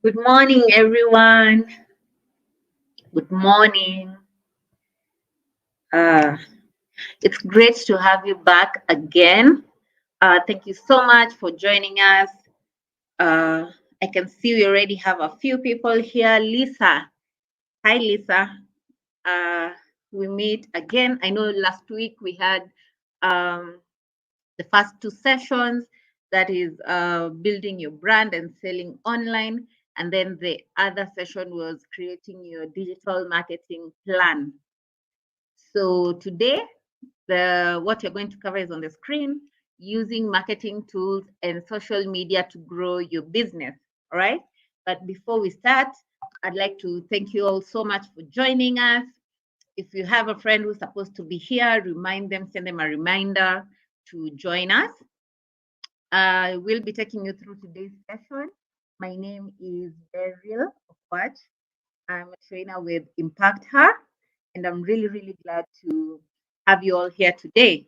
Good morning, everyone. Good morning. Uh, it's great to have you back again. Thank you so much for joining us. Uh, I can see we already have a few people here. Lisa. Hi, Lisa. Uh, we meet again. I know last week we had um, the first two sessions, that is building your brand and selling online. And then the other session was creating your digital marketing plan. So today, what you're going to cover is on the screen, using marketing tools and social media to grow your business. All right. But before we start, I'd like to thank you all so much for joining us. If you have a friend who's supposed to be here, remind them, send them a reminder to join us. I will be taking you through today's session. My name is Beryl Okwach. I'm a trainer with Impact Her, and I'm really, really glad to have you all here today.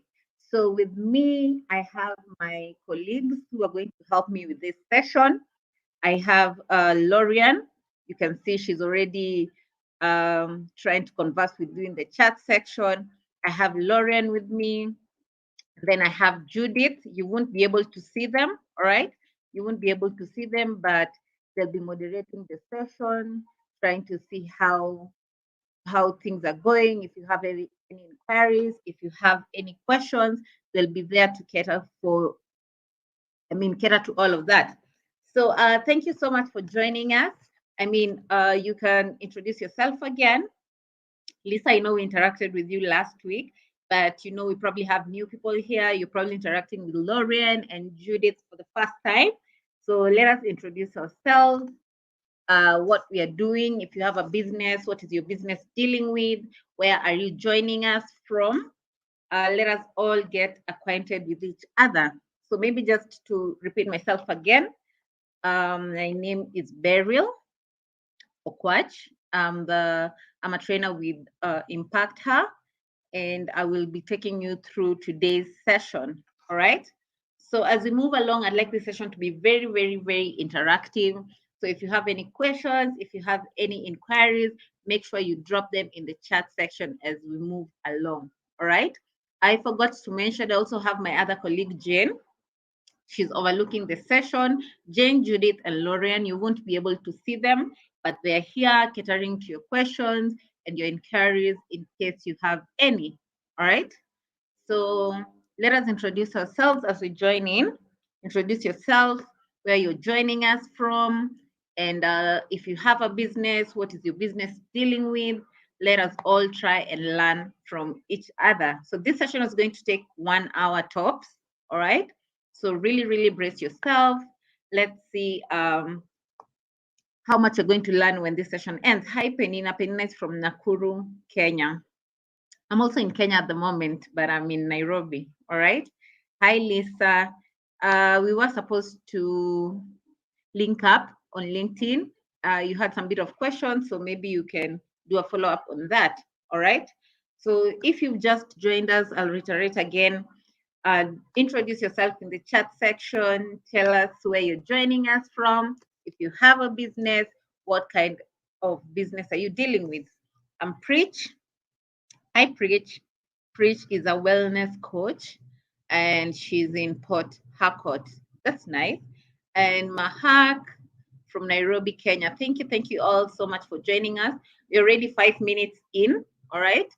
So, with me, I have my colleagues who are going to help me with this session. I have Lorian. You can see she's already trying to converse with you in the chat section. I have Lorian with me. Then I have Judith. You won't be able to see them, all right? You won't be able to see them, but they'll be moderating the session, trying to see how things are going. If you have any inquiries, if you have any questions, they'll be there to cater to all of that. So thank you so much for joining us. You can introduce yourself again. Lisa, I know we interacted with you last week, but we probably have new people here. You're probably interacting with Lauren and Judith for the first time. So let us introduce ourselves, what we are doing. If you have a business, what is your business dealing with? Where are you joining us from? Let us all get acquainted with each other. So maybe just to repeat myself again, my name is Beryl Okwach. I'm a trainer with Impact Her, and I will be taking you through today's session. All right. So as we move along, I'd like this session to be very, very, very interactive. So if you have any questions, if you have any inquiries, make sure you drop them in the chat section as we move along. All right. I forgot to mention, I also have my other colleague, Jane. She's overlooking the session. Jane, Judith, and Lorian, you won't be able to see them, but they're here catering to your questions and your inquiries in case you have any. All right. So let us introduce ourselves as we join in. Introduce yourself, where you're joining us from, and if you have a business, what is your business dealing with? Let us all try and learn from each other. So this session is going to take 1 hour tops. All right. So really, really brace yourself. Let's see how much you're going to learn when this session ends. Hi, Penina. Penina is from Nakuru, Kenya. I'm also in Kenya at the moment, but I'm in Nairobi. All right. Hi, Lisa. We were supposed to link up on LinkedIn. You had some bit of questions, so maybe you can do a follow up on that. All right. So if you've just joined us, I'll reiterate again. Introduce yourself in the chat section. Tell us where you're joining us from. If you have a business, what kind of business are you dealing with? I'm Preach. Hi, Preach. Preach is a wellness coach, and she's in Port Harcourt. That's nice. And Mahak from Nairobi, Kenya. Thank you all so much for joining us. We're already 5 minutes in. All right.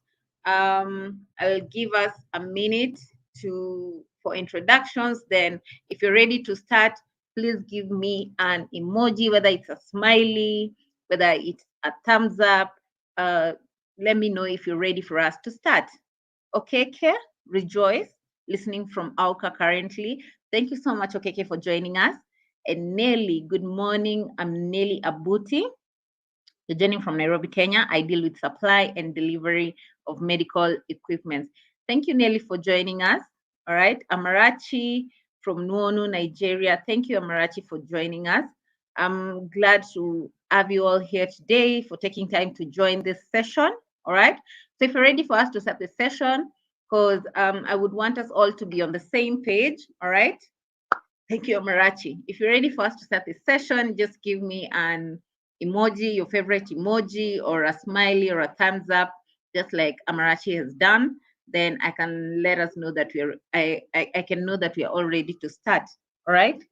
I'll give us a minute for introductions. Then, if you're ready to start, please give me an emoji, whether it's a smiley, whether it's a thumbs up. Let me know if you're ready for us to start. Okeke, Rejoice, listening from Auka currently. Thank you so much, Okeke, for joining us. And Nelly, good morning. I'm Nelly Abuti. You're joining from Nairobi, Kenya. I deal with supply and delivery of medical equipment. Thank you, Nelly, for joining us. All right. Amarachi from Nuonu, Nigeria. Thank you, Amarachi, for joining us. I'm glad to have you all here today for taking time to join this session. All right. So if you're ready for us to start the session, because I would want us all to be on the same page. All right. Thank you, Amarachi. If you're ready for us to start this session, just give me an emoji, your favorite emoji, or a smiley or a thumbs up, just like Amarachi has done. Then I can let us know that I can know that we are all ready to start. All right.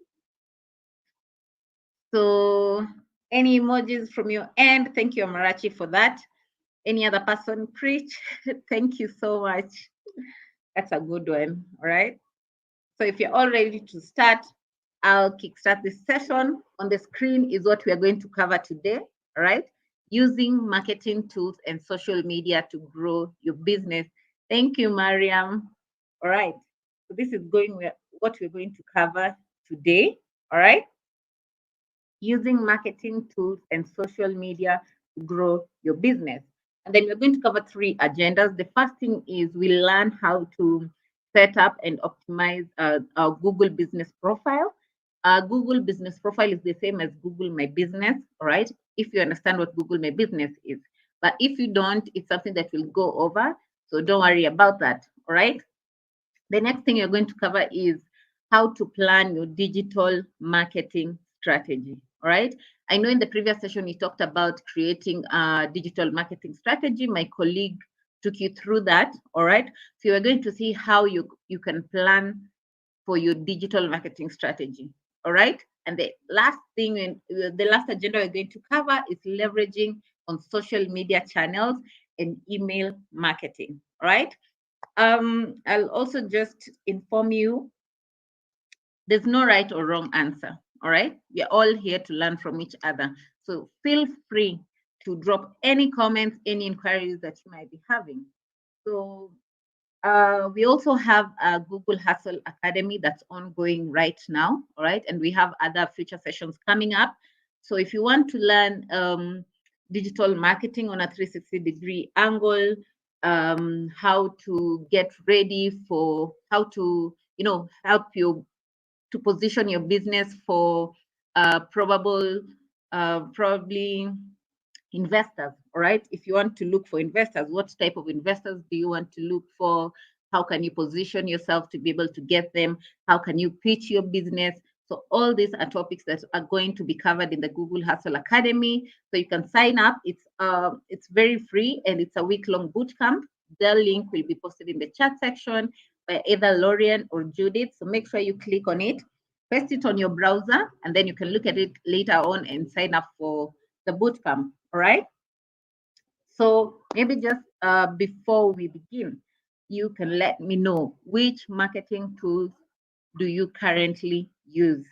So any emojis from your end? Thank you, Amarachi, for that. Any other person preach? Thank you so much. That's a good one. All right. So if you're all ready to start, I'll kickstart this session. On the screen is what we are going to cover today. All right. Using marketing tools and social media to grow your business. Thank you, Mariam. All right. So this is what we're going to cover today. All right. Using marketing tools and social media to grow your business. And then we're going to cover 3 agendas. The first thing is we learn how to set up and optimize our Google business profile. Google business profile is the same as Google My Business, all right? If you understand what Google My Business is. But if you don't, it's something that we'll go over. So don't worry about that, all right? The next thing you're going to cover is how to plan your digital marketing strategy. All right. I know in the previous session we talked about creating a digital marketing strategy. My colleague took you through that. All right. So you're going to see how you can plan for your digital marketing strategy. All right. And the last thing, the last agenda we're going to cover is leveraging on social media channels and email marketing. All right. I'll also just inform you there's no right or wrong answer. All right. We're all here to learn from each other. So feel free to drop any comments, any inquiries that you might be having. So we also have a Google Hustle Academy that's ongoing right now. All right. And we have other future sessions coming up. So if you want to learn digital marketing on a 360-degree angle, how to get ready for how to, help you to position your business for probably investors, all right? If you want to look for investors, what type of investors do you want to look for? How can you position yourself to be able to get them? How can you pitch your business? So all these are topics that are going to be covered in the Google Hustle Academy. So you can sign up. It's very free and it's a week-long boot camp. The link will be posted in the chat section by either Lorian or Judith. So make sure you click on it, paste it on your browser, and then you can look at it later on and sign up for the boot camp. All right. So maybe just before we begin, you can let me know which marketing tools do you currently use?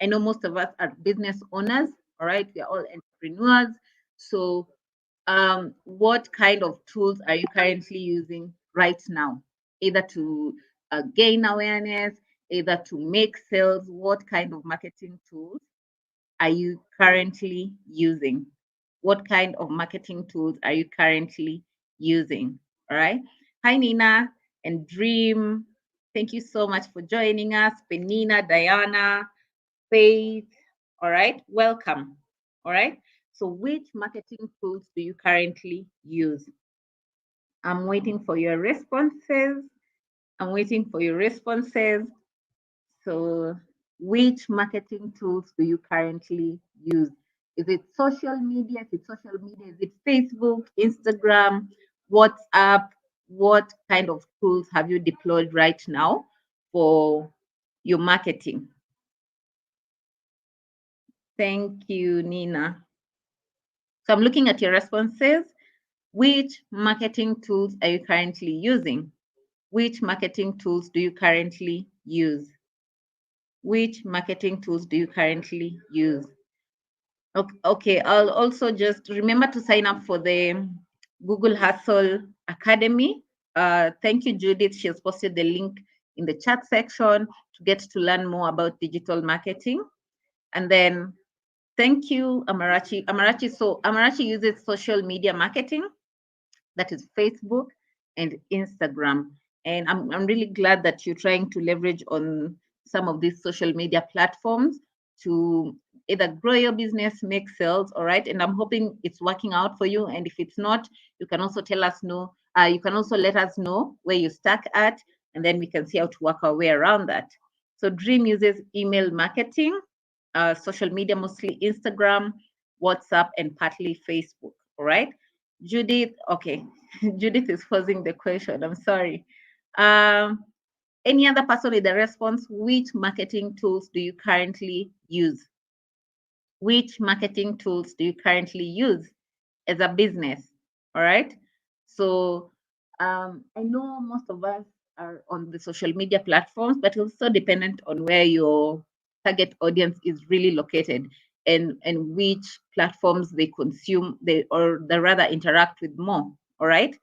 I know most of us are business owners, all right? We are all entrepreneurs. So what kind of tools are you currently using right now? Either to gain awareness, either to make sales. What kind of marketing tools are you currently using? What kind of marketing tools are you currently using? All right. Hi, Nina and Dream. Thank you so much for joining us. Penina, Diana, Faith. All right. Welcome. All right. So which marketing tools do you currently use? I'm waiting for your responses. I'm waiting for your responses. So which marketing tools do you currently use? Is it social media? If it's social media, is it Facebook, Instagram, WhatsApp? What kind of tools have you deployed right now for your marketing? Thank you, Nina. So I'm looking at your responses. Which marketing tools are you currently using? Which marketing tools do you currently use? Which marketing tools do you currently use? Okay, I'll also just remember to sign up for the Google Hustle Academy. Thank you, Judith. She has posted the link in the chat section to get to learn more about digital marketing. And then thank you, Amarachi. So Amarachi uses social media marketing, that is Facebook and Instagram. And I'm really glad that you're trying to leverage on some of these social media platforms to either grow your business, make sales, all right? And I'm hoping it's working out for you. And if it's not, you can also tell us no. You can also let us know where you're stuck at, and then we can see how to work our way around that. So Dream uses email marketing, social media, mostly Instagram, WhatsApp, and partly Facebook. All right. Judith, okay. Judith is posing the question. I'm sorry. Um, any other person with the response? Which marketing tools do you currently use? Which marketing tools do you currently use as a business? All right. So I know most of us are on the social media platforms, but also dependent on where your target audience is really located and which platforms they consume they or they rather interact with more. All right.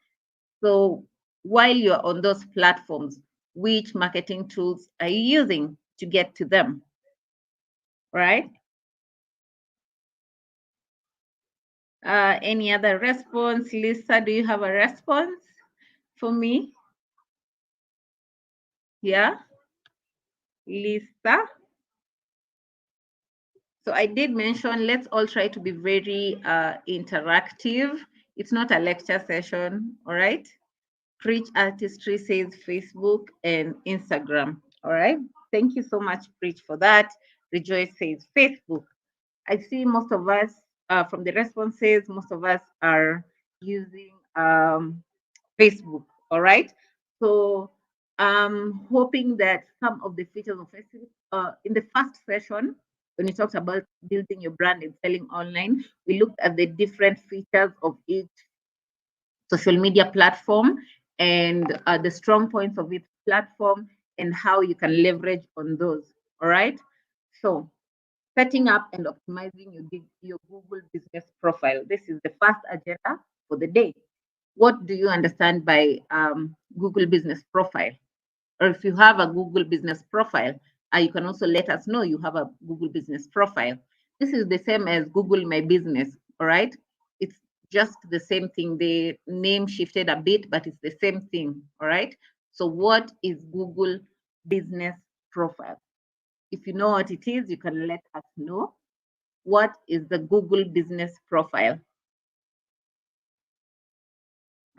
So while you're on those platforms, which marketing tools are you using to get to them? Right? Any other response? Lisa, do you have a response for me? Yeah, Lisa. So I did mention, let's all try to be very interactive. It's not a lecture session, all right? Preach Artistry says Facebook and Instagram, all right? Thank you so much, Preach, for that. Rejoice says Facebook. I see most of us, from the responses, most of us are using Facebook. All right. So I'm hoping that some of the features of Facebook, in the first session, when we talked about building your brand and selling online, we looked at the different features of each social media platform and the strong points of each platform and how you can leverage on those. All right. So setting up and optimizing your Google business profile. This is the first agenda for the day. What do you understand by Google business profile? Or if you have a Google business profile, you can also let us know you have a Google business profile. This is the same as Google My Business, all right? It's just the same thing. The name shifted a bit, but it's the same thing, all right? So what is Google business profile? If you know what it is, you can let us know. What is the Google business profile?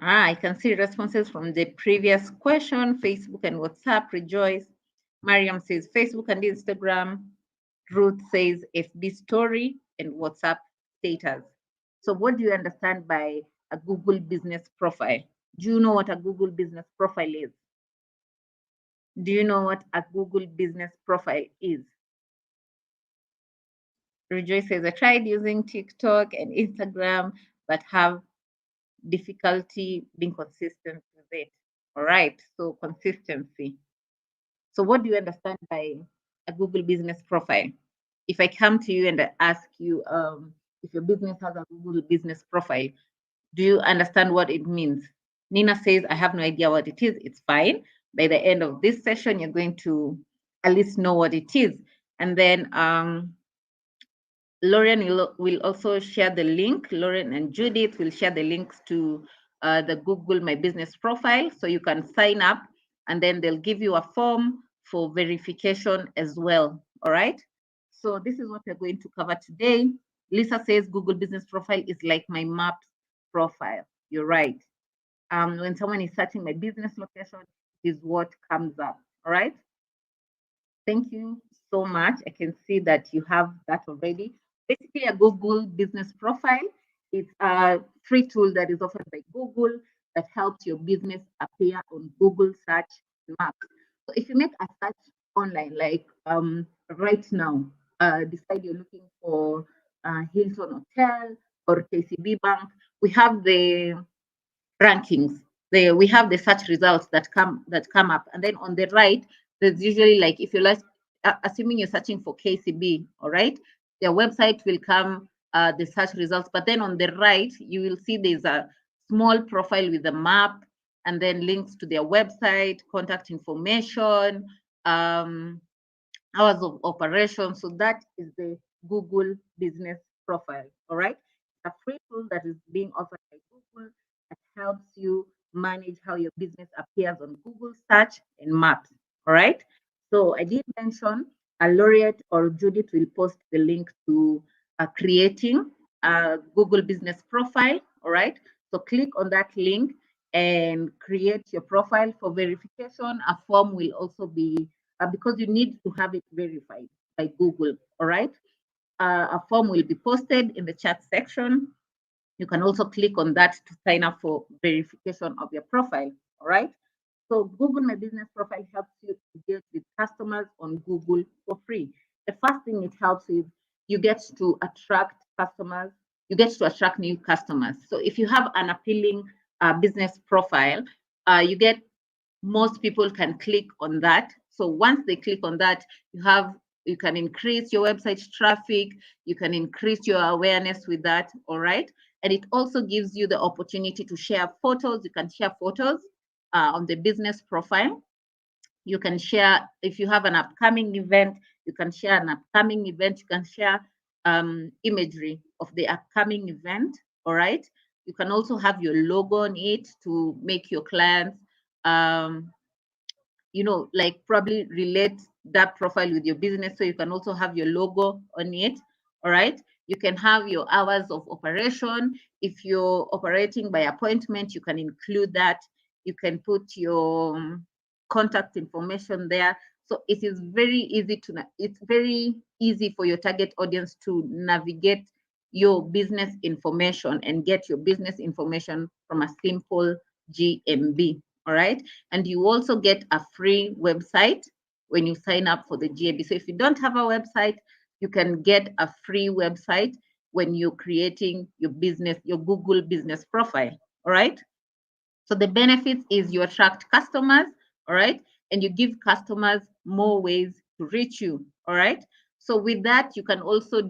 I can see responses from the previous question, Facebook and WhatsApp. Rejoice. Mariam says Facebook and Instagram. Ruth says FB story and WhatsApp status. So what do you understand by a Google business profile? Do you know what a Google business profile is? Do you know what a Google business profile is? Rejoice says I tried using TikTok and Instagram, but have difficulty being consistent with it. All right, so consistency. So what do you understand by a Google business profile? If I come to you and I ask you if your business has a Google business profile, do you understand what it means? Nina says, I have no idea what it is. It's fine. By the end of this session, you're going to at least know what it is. And then Lauren will also share the link. Lauren and Judith will share the links to the Google My Business profile. So you can sign up and then they'll give you a form for verification as well. All right. So this is what we're going to cover today. Lisa says Google Business profile is like my Maps profile. You're right. When someone is searching my business location, is what comes up. All right. Thank you so much. I can see that you have that already. Basically, a Google business profile. It's a free tool that is offered by Google that helps your business appear on Google search maps. So if you make a search online, like right now, decide you're looking for Hilton Hotel or KCB Bank, we have the rankings. We have the search results that come up, and then on the right, there's usually like if you like, assuming you're searching for KCB, all right, their website will come, the search results, but then on the right, you will see there's a small profile with a map, and then links to their website, contact information, hours of operation. So that is the Google business profile. All right. A free tool that is being offered by Google that helps you manage how your business appears on Google search and maps. All right. So I did mention a laureate or Judith will post the link to creating a Google business profile. All right. So click on that link and create your profile for verification. A form will also be because you need to have it verified by Google. All right. A form will be posted in the chat section. You can also click on that to sign up for verification of your profile. All right. So Google My Business Profile helps you to deal with customers on Google for free. The first thing it helps is you get to attract customers. You get to attract new customers. So if you have an appealing business profile, you get most people can click on that. So once they click on that, you can increase your website traffic, you can increase your awareness with that, all right? And it also gives you the opportunity to share photos. You can share photos on the business profile. You can share, if you have an upcoming event, you can share an upcoming event. You can share imagery of the upcoming event, all right? You can also have your logo on it to make your clients like probably relate that profile with your business. So you can also have your logo on it. All right. You can have your hours of operation. If you're operating by appointment, you can include that. You can put your contact information there. So it is it's very easy for your target audience to navigate your business information and get your business information from a simple GMB. All right. And you also get a free website when you sign up for the GMB. So if you don't have a website, you can get a free website when you're creating your business, your Google business profile. All right. So the benefits is you attract customers. All right. And you give customers more ways to reach you. All right. So with that, you can also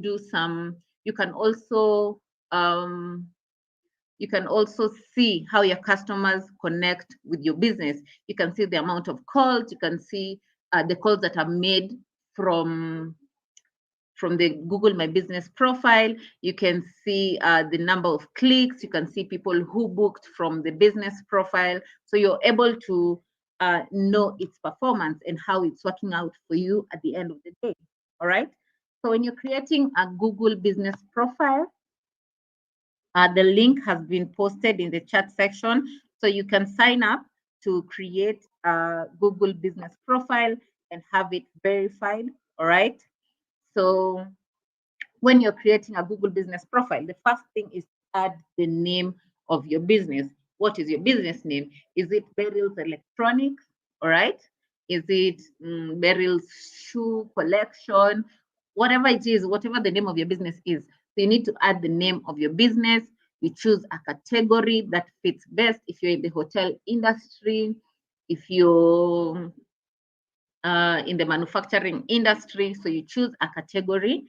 see how your customers connect with your business. You can see the amount of calls. You can see the calls that are made from the Google My Business profile. You can see the number of clicks. You can see people who booked from the business profile. So you're able to know its performance and how it's working out for you at the end of the day. All right. So when you're creating a Google business profile, the link has been posted in the chat section. So you can sign up to create a Google business profile and have it verified. All right. So when you're creating a Google business profile, the first thing is to add the name of your business. What is your business name? Is it Beryl's Electronics? All right. Is it Beryl's Shoe Collection? Whatever it is, whatever the name of your business is. So you need to add the name of your business. You choose a category that fits best. If you're in the hotel industry, if you're in the manufacturing industry, so you choose a category.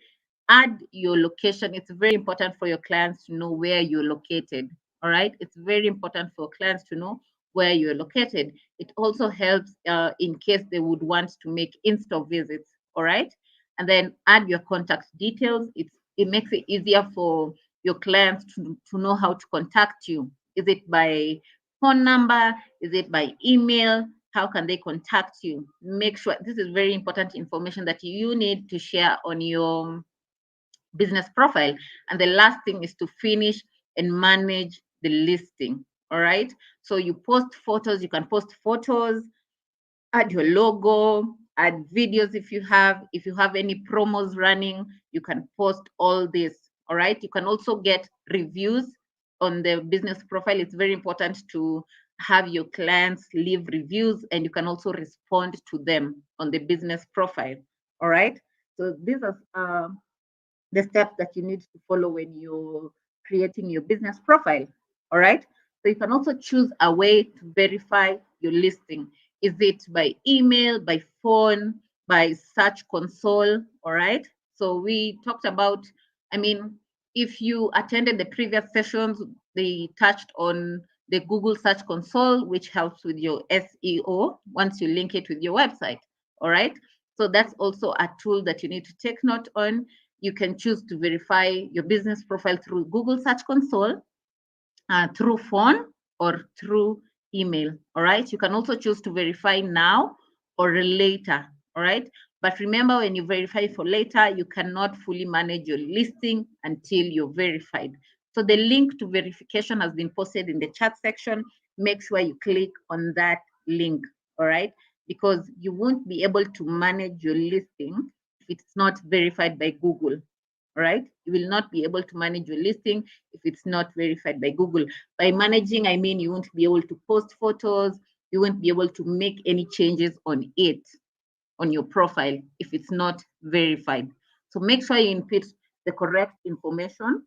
Add your location. It's very important for your clients to know where you're located. All right. It's very important for clients to know where you're located. It also helps in case they would want to make in-store visits. All right. And then add your contact details. It makes it easier for your clients to know how to contact you. Is it by phone number? Is it by email? How can they contact you? Make sure this is very important information that you need to share on your business profile. And the last thing is to finish and manage the listing. All right. So you post photos, you can post photos, add your logo, add videos if you have any promos running, you can post all this. All right. You can also get reviews on the business profile. It's very important to have your clients leave reviews, and you can also respond to them on the business profile. All right. So these are the steps that you need to follow when you're creating your business profile. All right. So you can also choose a way to verify your listing. Is it by email, by phone, by search console? All right. So we talked about, if you attended the previous sessions, they touched on the Google Search Console, which helps with your SEO once you link it with your website. All right. So that's also a tool that you need to take note on. You can choose to verify your business profile through Google Search Console, through phone, or through email. All right. You can also choose to verify now or later. All right. But remember, when you verify for later, you cannot fully manage your listing until you're verified. So the link to verification has been posted in the chat section. Make sure you click on that link. All right. because you won't be able to manage your listing if it's not verified by Google. All right, you will not be able to manage your listing if it's not verified by Google. By managing, I mean you won't be able to post photos, you won't be able to make any changes on it, on your profile, if it's not verified. So make sure you input the correct information.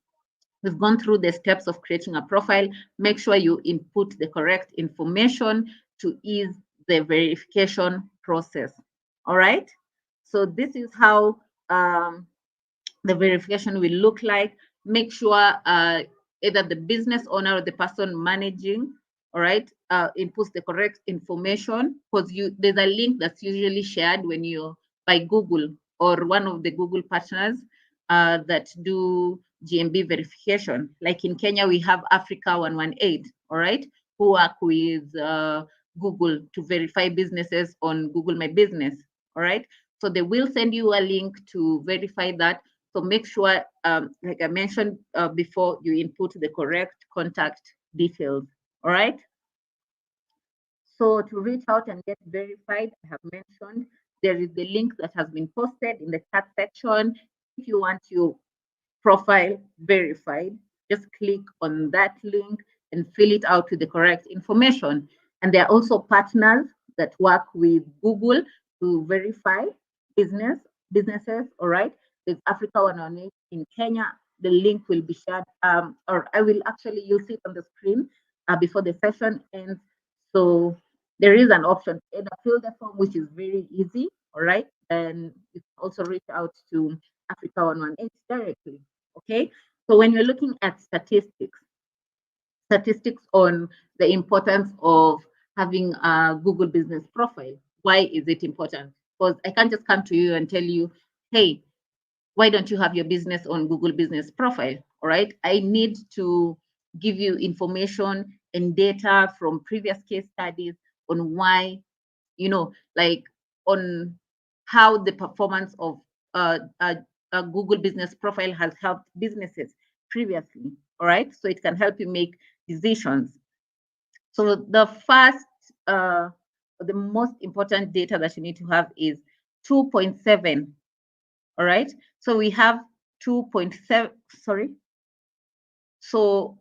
We've gone through the steps of creating a profile. Make sure you input the correct information to ease the verification process. All right. So this is how the verification will look like. Make sure either the business owner or the person managing, all right, inputs the correct information, because there's a link that's usually shared when you by Google or one of the Google partners that do GMB verification. Like in Kenya, we have Africa 118, all right, who work with Google to verify businesses on Google My Business, all right. So they will send you a link to verify that. So make sure, like I mentioned before, you input the correct contact details, all right? So to reach out and get verified, I have mentioned, there is the link that has been posted in the chat section. If you want your profile verified, just click on that link and fill it out with the correct information. And there are also partners that work with Google to verify businesses, all right? There's Africa 118 in Kenya. The link will be shared, or I will actually, you'll see it on the screen before the session ends. So there is an option to either fill the form, which is very easy, all right? And you can also reach out to Africa 118 directly, okay? So when you're looking at statistics on the importance of having a Google business profile, why is it important? Because I can't just come to you and tell you, hey, why don't you have your business on Google business profile? All right, I need to give you information and data from previous case studies on why, like on how the performance of a Google business profile has helped businesses previously. All right, so it can help you make decisions. So the first, the most important data that you need to have is 2.7. All right, so we have 2.7, sorry. So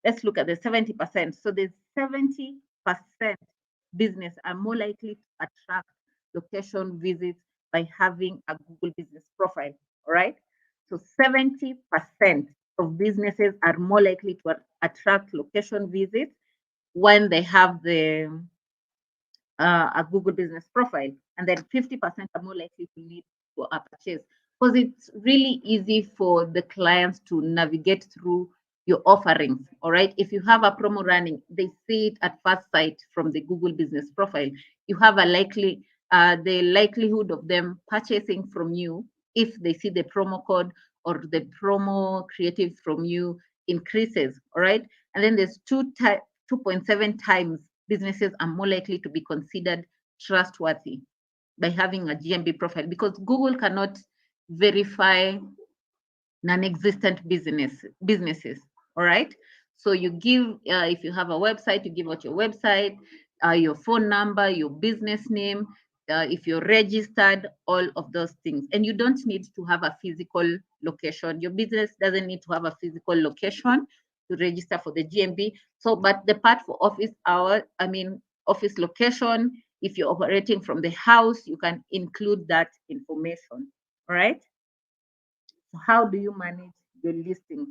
let's look at the 70%. So the 70% business are more likely to attract location visits by having a Google business profile. All right, so 70% of businesses are more likely to attract location visits when they have a Google business profile, and then 50% are more likely to lead to a purchase, because it's really easy for the clients to navigate through your offerings. All right, if you have a promo running, they see it at first sight from the Google business profile. You have the likelihood of them purchasing from you if they see the promo code or the promo creative from you increases. All right, and then there's 2.7 times businesses are more likely to be considered trustworthy by having a GMB profile, because Google cannot verify non-existent businesses. All right, so you give, if you have a website, you give out your website, your phone number, your business name, if you're registered, all of those things. And you don't need to have a physical location. Your business doesn't need to have a physical location to register for the GMB. So, but the part for office hour, office location, if you're operating from the house, you can include that information. All right. So how do you manage your listings?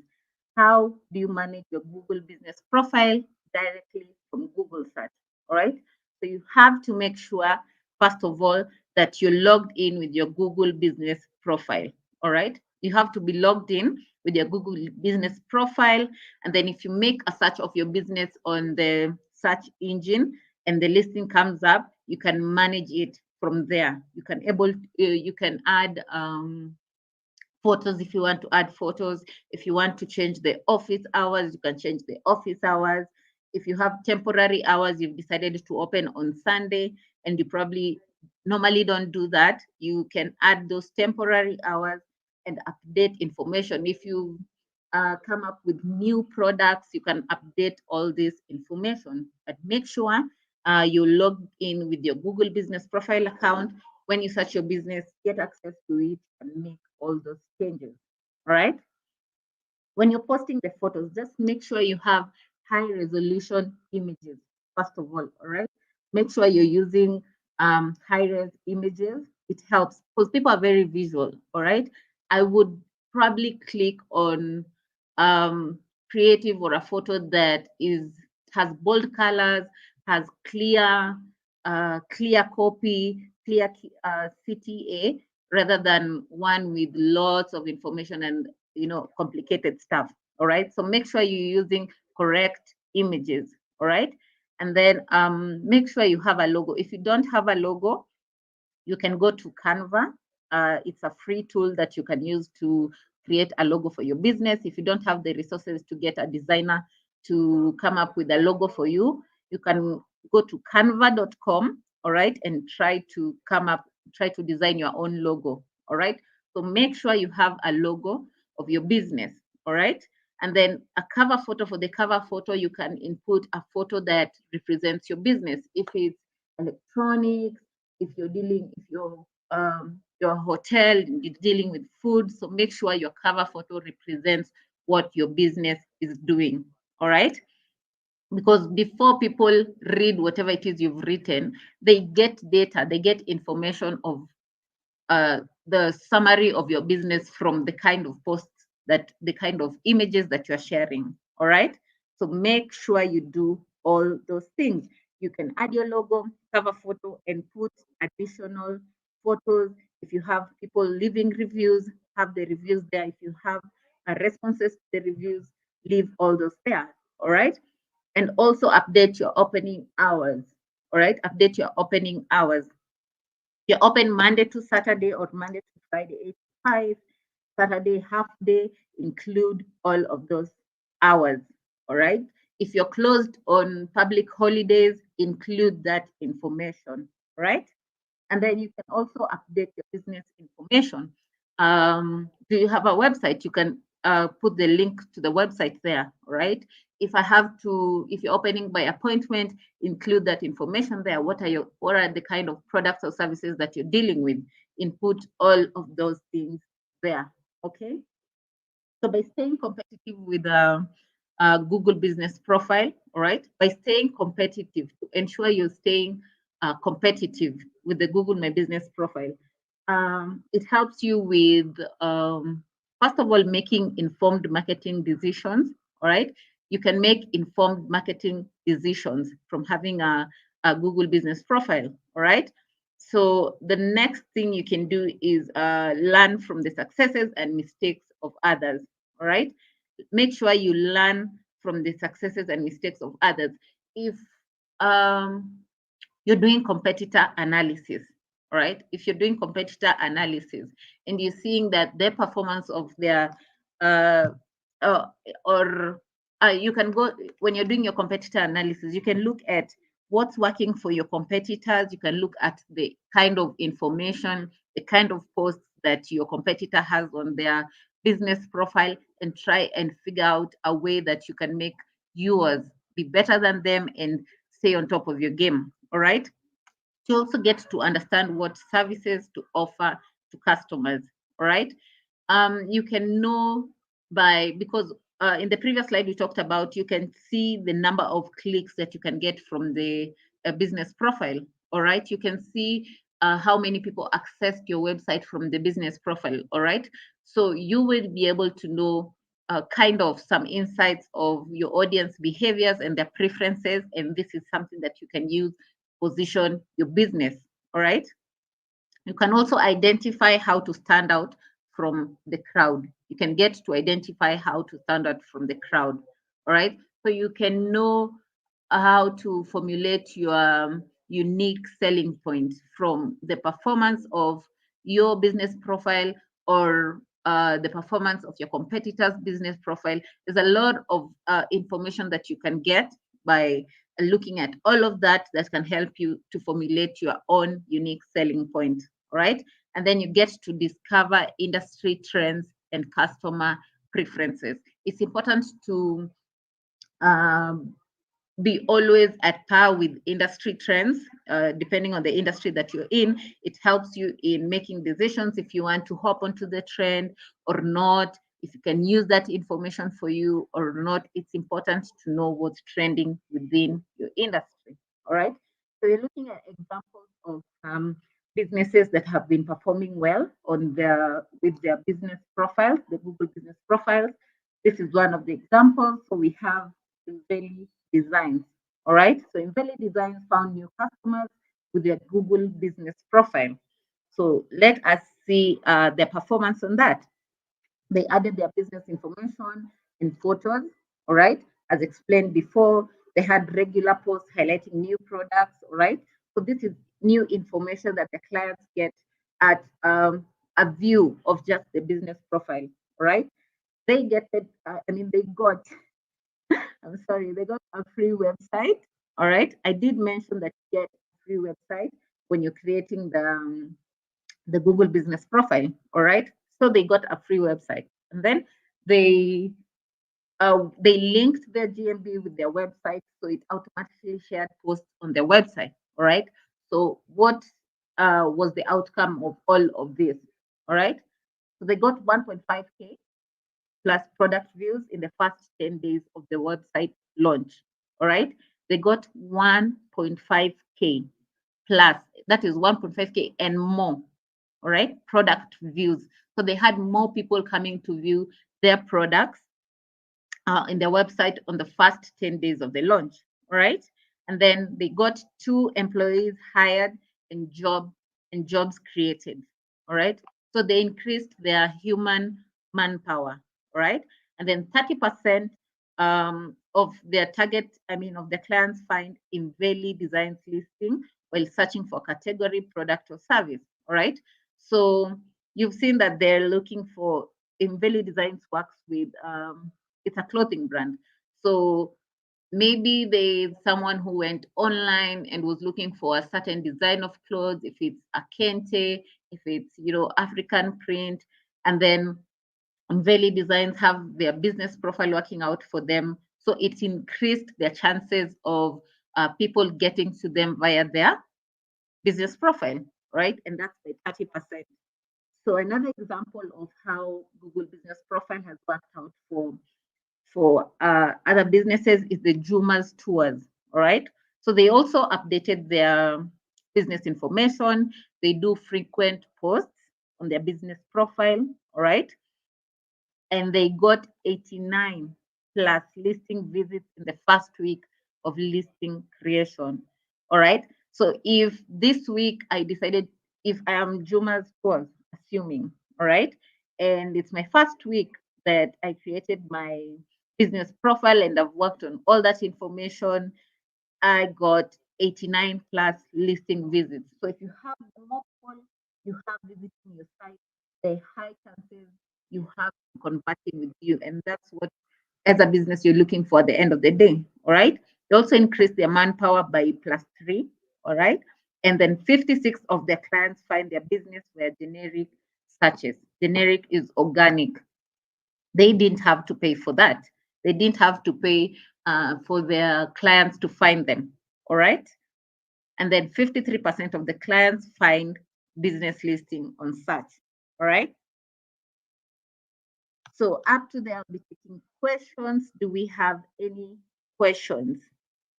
How do you manage your Google business profile directly from Google search? All right. So you have to make sure, first of all, that you're logged in with your Google business profile. All right. You have to be logged in with your Google business profile. And then if you make a search of your business on the search engine and the listing comes up, you can manage it from there. You can add photos if you want to add photos. If you want to change the office hours, you can change the office hours. If you have temporary hours, you've decided to open on Sunday and you probably normally don't do that, you can add those temporary hours and update information. If you come up with new products, you can update all this information. But make sure You log in with your Google Business Profile account. When you search your business, get access to it and make all those changes. All right. When you're posting the photos, just make sure you have high resolution images, first of all right? Make sure you're using high res images. It helps because people are very visual, all right? I would probably click on creative or a photo that has bold colors, has clear copy, clear CTA, rather than one with lots of information and complicated stuff. All right. So make sure you're using correct images. All right. And then make sure you have a logo. If you don't have a logo, you can go to Canva. It's a free tool that you can use to create a logo for your business. If you don't have the resources to get a designer to come up with a logo for you, you can go to canva.com, all right, and try to design your own logo, all right? So make sure you have a logo of your business, all right? And then a cover photo. For the cover photo, you can input a photo that represents your business. If it's electronics, if your hotel, you're dealing with food, so make sure your cover photo represents what your business is doing. All right. Because before people read whatever it is you've written, they get data, they get information of the summary of your business from the kind of posts the kind of images that you're sharing. All right. So make sure you do all those things. You can add your logo, cover photo, and put additional photos. If you have people leaving reviews, have the reviews there. If you have responses to the reviews, leave all those there. All right. And also update your opening hours. All right. Update your opening hours. You're open Monday to Saturday or Monday to Friday, 8 to 5, Saturday half day, include all of those hours. All right. If you're closed on public holidays, include that information. Right. And then you can also update your business information. Do you have a website? You can put the link to the website there, right? If you're opening by appointment, include that information there. What are the kind of products or services that you're dealing with? Input all of those things there, okay? So by staying competitive with Google Business Profile, all right? By staying competitive, to ensure you're staying competitive with the Google My Business Profile, it helps you with, first of all, making informed marketing decisions, all right? You can make informed marketing decisions from having a Google Business Profile, all right? So the next thing you can do is learn from the successes and mistakes of others, all right? Make sure you learn from the successes and mistakes of others. If you're doing competitor analysis, all right? If you're doing competitor analysis and you're seeing that their performance of their, you can go, when you're doing your competitor analysis, you can look at what's working for your competitors. You can look at the kind of information, the kind of posts that your competitor has on their business profile and try and figure out a way that you can make yours be better than them and stay on top of your game. All right. You also get to understand what services to offer to customers. All right. You can know because in the previous slide we talked about, you can see the number of clicks that you can get from the business profile. All right. You can see how many people accessed your website from the business profile. All right. So you will be able to know kind of some insights of your audience behaviors and their preferences. And this is something that you can use to position your business. All right. You can also identify how to stand out from the crowd. You can get to identify how to stand out from the crowd. All right. So you can know how to formulate your unique selling points from the performance of your business profile or the performance of your competitor's business profile. There's a lot of information that you can get by looking at all of that can help you to formulate your own unique selling point, right? And then you get to discover industry trends and customer preferences. It's important to be always at par with industry trends, depending on the industry that you're in. It helps you in making decisions if you want to hop onto the trend or not, if you can use that information for you or not. It's important to know what's trending within your industry. All right. So you're looking at examples of businesses that have been performing well on with their business profiles, the Google business profiles. This is one of the examples. So we have Inveli Designs. All right. So Inveli Designs found new customers with their Google business profile. So let us see their performance on that. They added their business information and photos. All right. As explained before, they had regular posts highlighting new products. All right. So this is new information that the clients get at a view of just the business profile. All right. They get it. They got I'm sorry, they got a free website. All right. I did mention that you get a free website when you're creating the Google business profile. All right. So they got a free website. And then they they linked their GMB with their website, so it automatically shared posts on their website. All right. So what was the outcome of all of this? All right. So they got 1.5K plus product views in the first 10 days of the website launch. All right. They got 1.5K plus, that is 1.5K and more. All right. Product views. So they had more people coming to view their products in their website on the first 10 days of the launch. All right. And then they got 2 employees hired and jobs created. All right. So they increased their human manpower. All right. And then 30% of their of the clients find Inveli Designs listing while searching for category, product, or service. All right. So you've seen that they're looking for Inveli Designs works with it's a clothing brand. So maybe there's someone who went online and was looking for a certain design of clothes, if it's a kente, if it's African print, and then Valley Designs have their business profile working out for them. So it increased their chances of people getting to them via their business profile, right? And that's by 30%. So another example of how Google Business Profile has worked out for other businesses is the Juma's Tours. All right. So they also updated their business information. They do frequent posts on their business profile. All right. And they got 89 plus listing visits in the first week of listing creation. All right. So if this week I decided, if I am Juma's Tours, assuming, all right, and it's my first week that I created my business profile and I've worked on all that information, I got 89 plus listing visits. So if you have more people you have visiting your site, there are high chances you have converting with you. And that's what, as a business, you're looking for at the end of the day. All right. They also increase their manpower by +3. All right. And then 56 of their clients find their business were generic searches. Generic is organic. They didn't have to pay for that. They didn't have to pay for their clients to find them. All right. And then 53% of the clients find business listing on search. All right. So up to there, I'll be taking questions. Do we have any questions?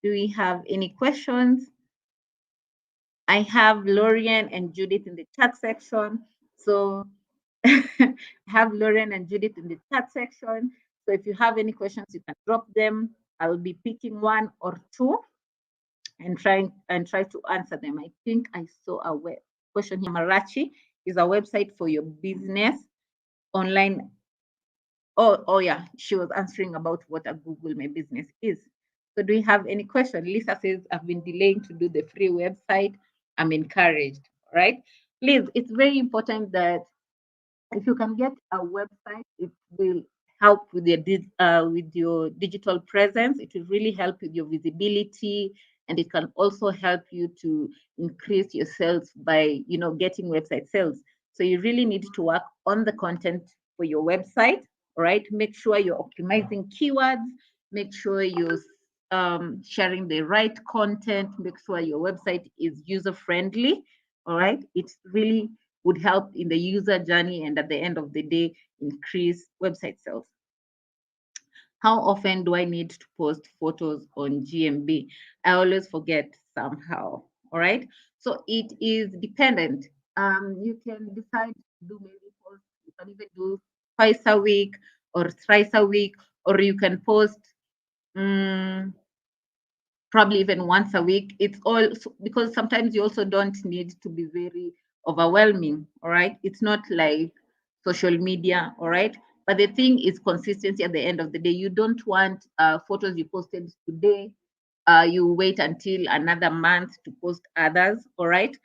Do we have any questions? I have Lorian and Judith in the chat section. So I have Lorian and Judith in the chat section. So if you have any questions, you can drop them. I'll be picking one or two and try to answer them. I think I saw a question here. Marachi is a website for your business online. Oh yeah, she was answering about what a Google My Business is. So do you have any question? Lisa says, I've been delaying to do the free website. I'm encouraged, right? Please, it's very important that if you can get a website, it will help with your digital presence. It will really help with your visibility, and it can also help you to increase your sales by getting website sales. So you really need to work on the content for your website. All right, make sure you're optimizing keywords. Make sure you're sharing the right content, make sure your website is user friendly. All right, it really would help in the user journey, and at the end of the day, increase website sales. How often do I need to post photos on GMB? I always forget somehow. All right. So it is dependent. You can decide to do maybe post, you can even do twice a week or thrice a week, or you can post um, probably even once a week. It's all because sometimes you also don't need to be very overwhelming. All right. It's not like social media. All right. But the thing is consistency at the end of the day. You don't want photos you posted today. You wait until another month to post others. All right.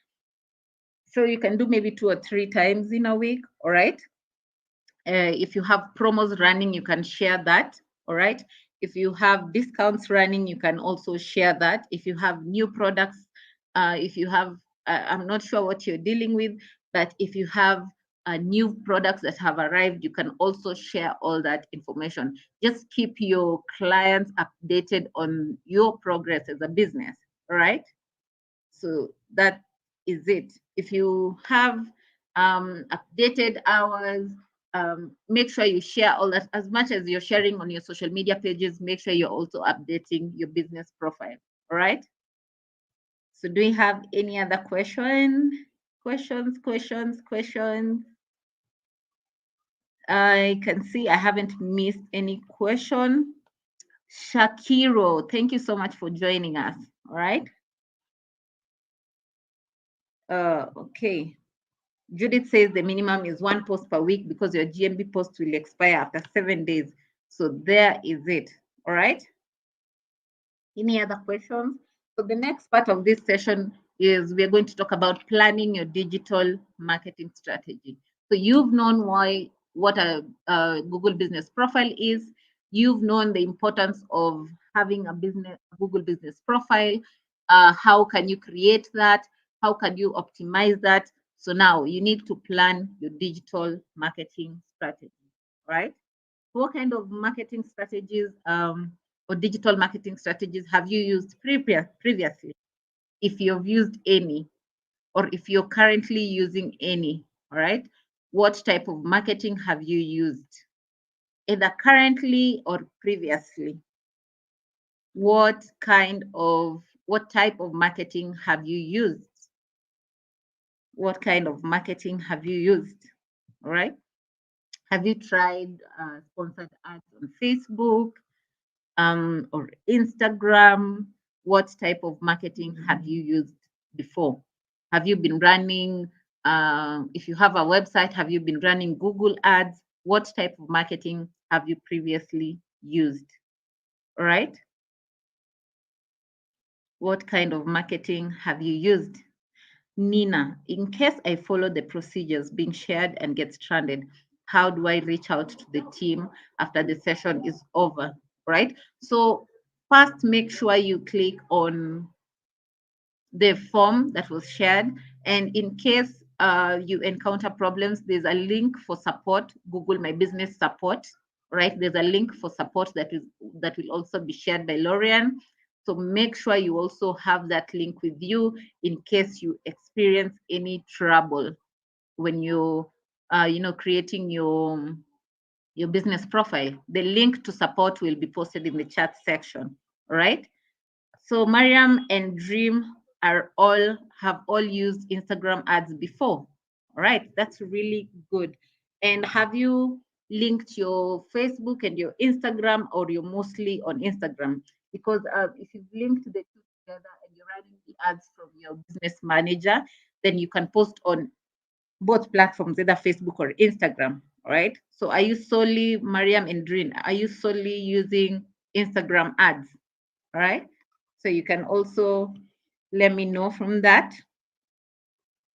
So you can do maybe 2 or 3 times in a week. All right. If you have promos running, you can share that. All right. If you have discounts running, you can also share that. If you have new products, if you have, I'm not sure what you're dealing with, but if you have new products that have arrived, you can also share all that information. Just keep your clients updated on your progress as a business. All right. So that is it. If you have updated hours, make sure you share all that. As much as you're sharing on your social media pages, make sure you're also updating your business profile. All right. So do you have any other questions? I can see I haven't missed any question. Shakiro, thank you so much for joining us. All right. Okay. Judith says the minimum is 1 post per week because your GMB post will expire after 7 days. So there is it. All right. Any other questions? So the next part of this session is we're going to talk about planning your digital marketing strategy. So you've known what a Google business profile is. You've known the importance of having a Google business profile. How can you create that? How can you optimize that? So now you need to plan your digital marketing strategy, right? What kind of marketing strategies or digital marketing strategies have you used previously? If you've used any, or if you're currently using any, all right? What type of marketing have you used, either currently or previously? What type of marketing have you used? What kind of marketing have you used? All right. Have you tried sponsored ads on Facebook or Instagram? What type of marketing have you used before? Have you been running, if you have a website, have you been running Google ads? What type of marketing have you previously used? All right. What kind of marketing have you used? Nina, in case I follow the procedures being shared and get stranded, how do I reach out to the team after the session is over? Right? So first, make sure you click on the form that was shared. And in case you encounter problems, there's a link for support, Google My Business support, right? There's a link for support that will also be shared by Lorian. So make sure you also have that link with you in case you experience any trouble when you creating your business profile. The link to support will be posted in the chat section, right? So Mariam and Dream have all used Instagram ads before. All right, that's really good. And have you linked your Facebook and your Instagram, or you're mostly on Instagram? Because if you've linked the two together and you're running the ads from your business manager, then you can post on both platforms, either Facebook or Instagram. All right. So are you solely, Mariam and Dream, are you solely using Instagram ads? All right. So you can also let me know from that.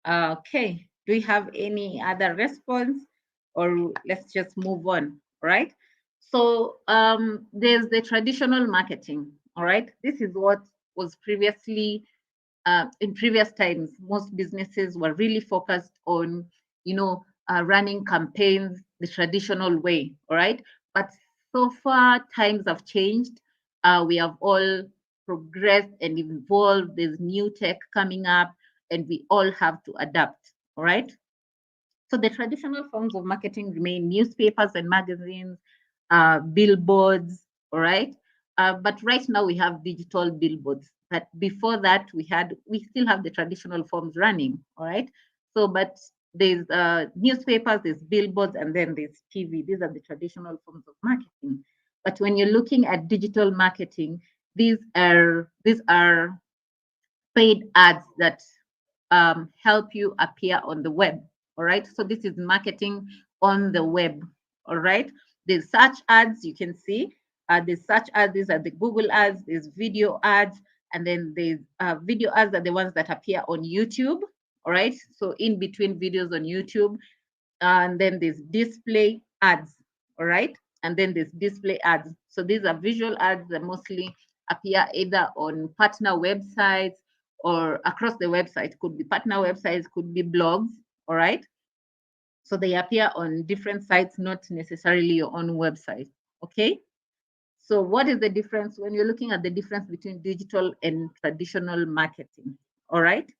Okay. Do we have any other response, or let's just move on? All right. So there's the traditional marketing. All right. This is what was previously in previous times. Most businesses were really focused on, running campaigns the traditional way. All right. But so far times have changed. We have all progressed and evolved. There's new tech coming up, and we all have to adapt. All right. So the traditional forms of marketing remain newspapers and magazines, billboards, all right? But right now we have digital billboards. But before that, we still have the traditional forms running, all right? So, but there's newspapers, there's billboards, and then there's TV. These are the traditional forms of marketing. But when you're looking at digital marketing, these are paid ads that help you appear on the web. All right. So this is marketing on the web. All right. There's search ads you can see. There's search ads. These are the Google ads. There's video ads. And then there's video ads are the ones that appear on YouTube. All right. So in between videos on YouTube, and then there's display ads. All right. And then there's display ads. So these are visual ads that mostly appear either on partner websites or across the website. Could be partner websites, could be blogs. All right. So they appear on different sites, not necessarily your own website. Okay. So what is the difference when you're looking at the difference between digital and traditional marketing? All right.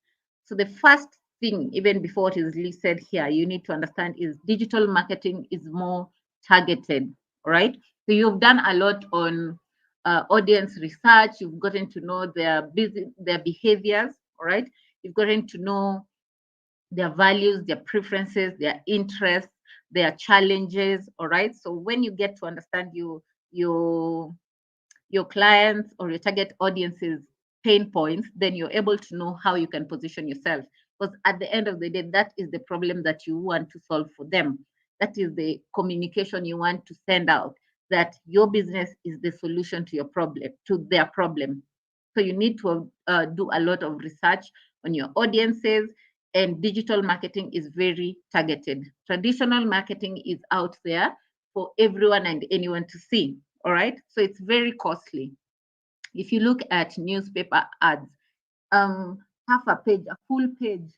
So the first thing, even before what is listed here, you need to understand is digital marketing is more targeted. All right. So you've done a lot on audience research. You've gotten to know their behaviors. All right. You've gotten to know their values, their preferences, their interests, their challenges. All right. So when you get to understand your clients or your target audience's pain points, then you're able to know how you can position yourself. Because at the end of the day, that is the problem that you want to solve for them. That is the communication you want to send out, that your business is the solution to your problem, to their problem. So you need to do a lot of research on your audiences, and digital marketing is very targeted. Traditional marketing is out there for everyone and anyone to see. All right. So it's very costly. If you look at newspaper ads, half a page, a full page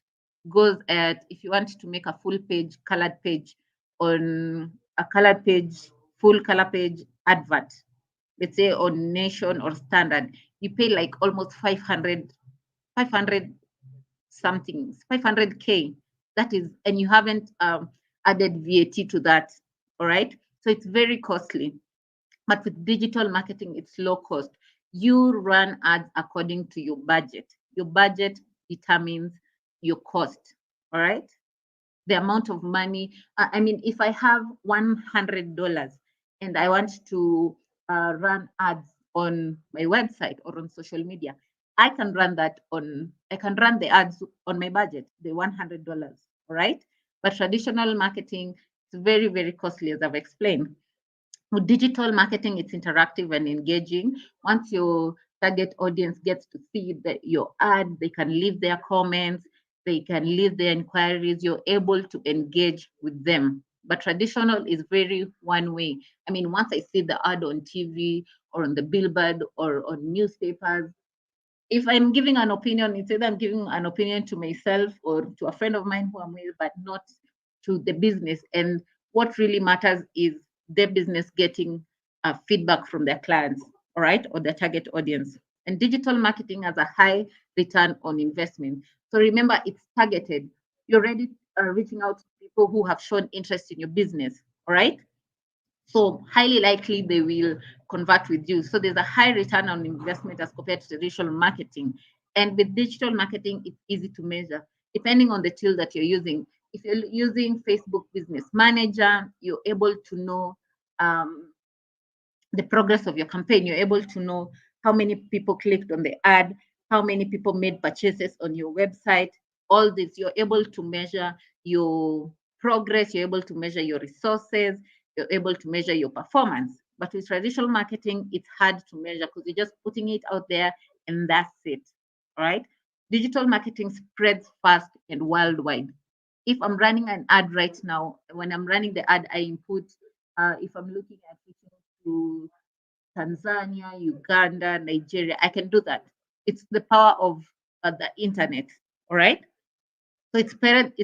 goes at, if you want to make a full page, colored page on a colored page, full color page advert, let's say on Nation or Standard, you pay like almost 500 something, 500K. That is, and you haven't added VAT to that. All right. So it's very costly. But with digital marketing, it's low cost. You run ads according to your budget. Your budget determines your cost. All right. The amount of money. I mean, if I have $100 and I want to run ads on my website or on social media, I can run the ads on my budget, the $100. All right. But traditional marketing is very, very costly, as I've explained. With digital marketing, it's interactive and engaging. Once your target audience gets to see your ad, they can leave their comments, they can leave their inquiries, you're able to engage with them. But traditional is very one way. I mean, once I see the ad on TV or on the billboard or on newspapers, if I'm giving an opinion, it's either I'm giving an opinion to myself or to a friend of mine who I'm with, but not to the business. And what really matters is their business getting feedback from their clients, all right, or their target audience. And digital marketing has a high return on investment. So remember, it's targeted. You're already reaching out to people who have shown interest in your business, all right? So highly likely they will convert with you. So there's a high return on investment as compared to traditional marketing. And with digital marketing, it's easy to measure depending on the tool that you're using. If you're using Facebook Business Manager, you're able to know the progress of your campaign. You're able to know how many people clicked on the ad, how many people made purchases on your website. All this, you're able to measure your progress, you're able to measure your resources, you're able to measure your performance. But with traditional marketing, it's hard to measure because you're just putting it out there and that's it. All right. Digital marketing spreads fast and worldwide. If I'm running an ad right now, when I'm running the ad, I input, if I'm looking at reaching to Tanzania, Uganda, Nigeria, I can do that. It's the power of the internet. All right. So it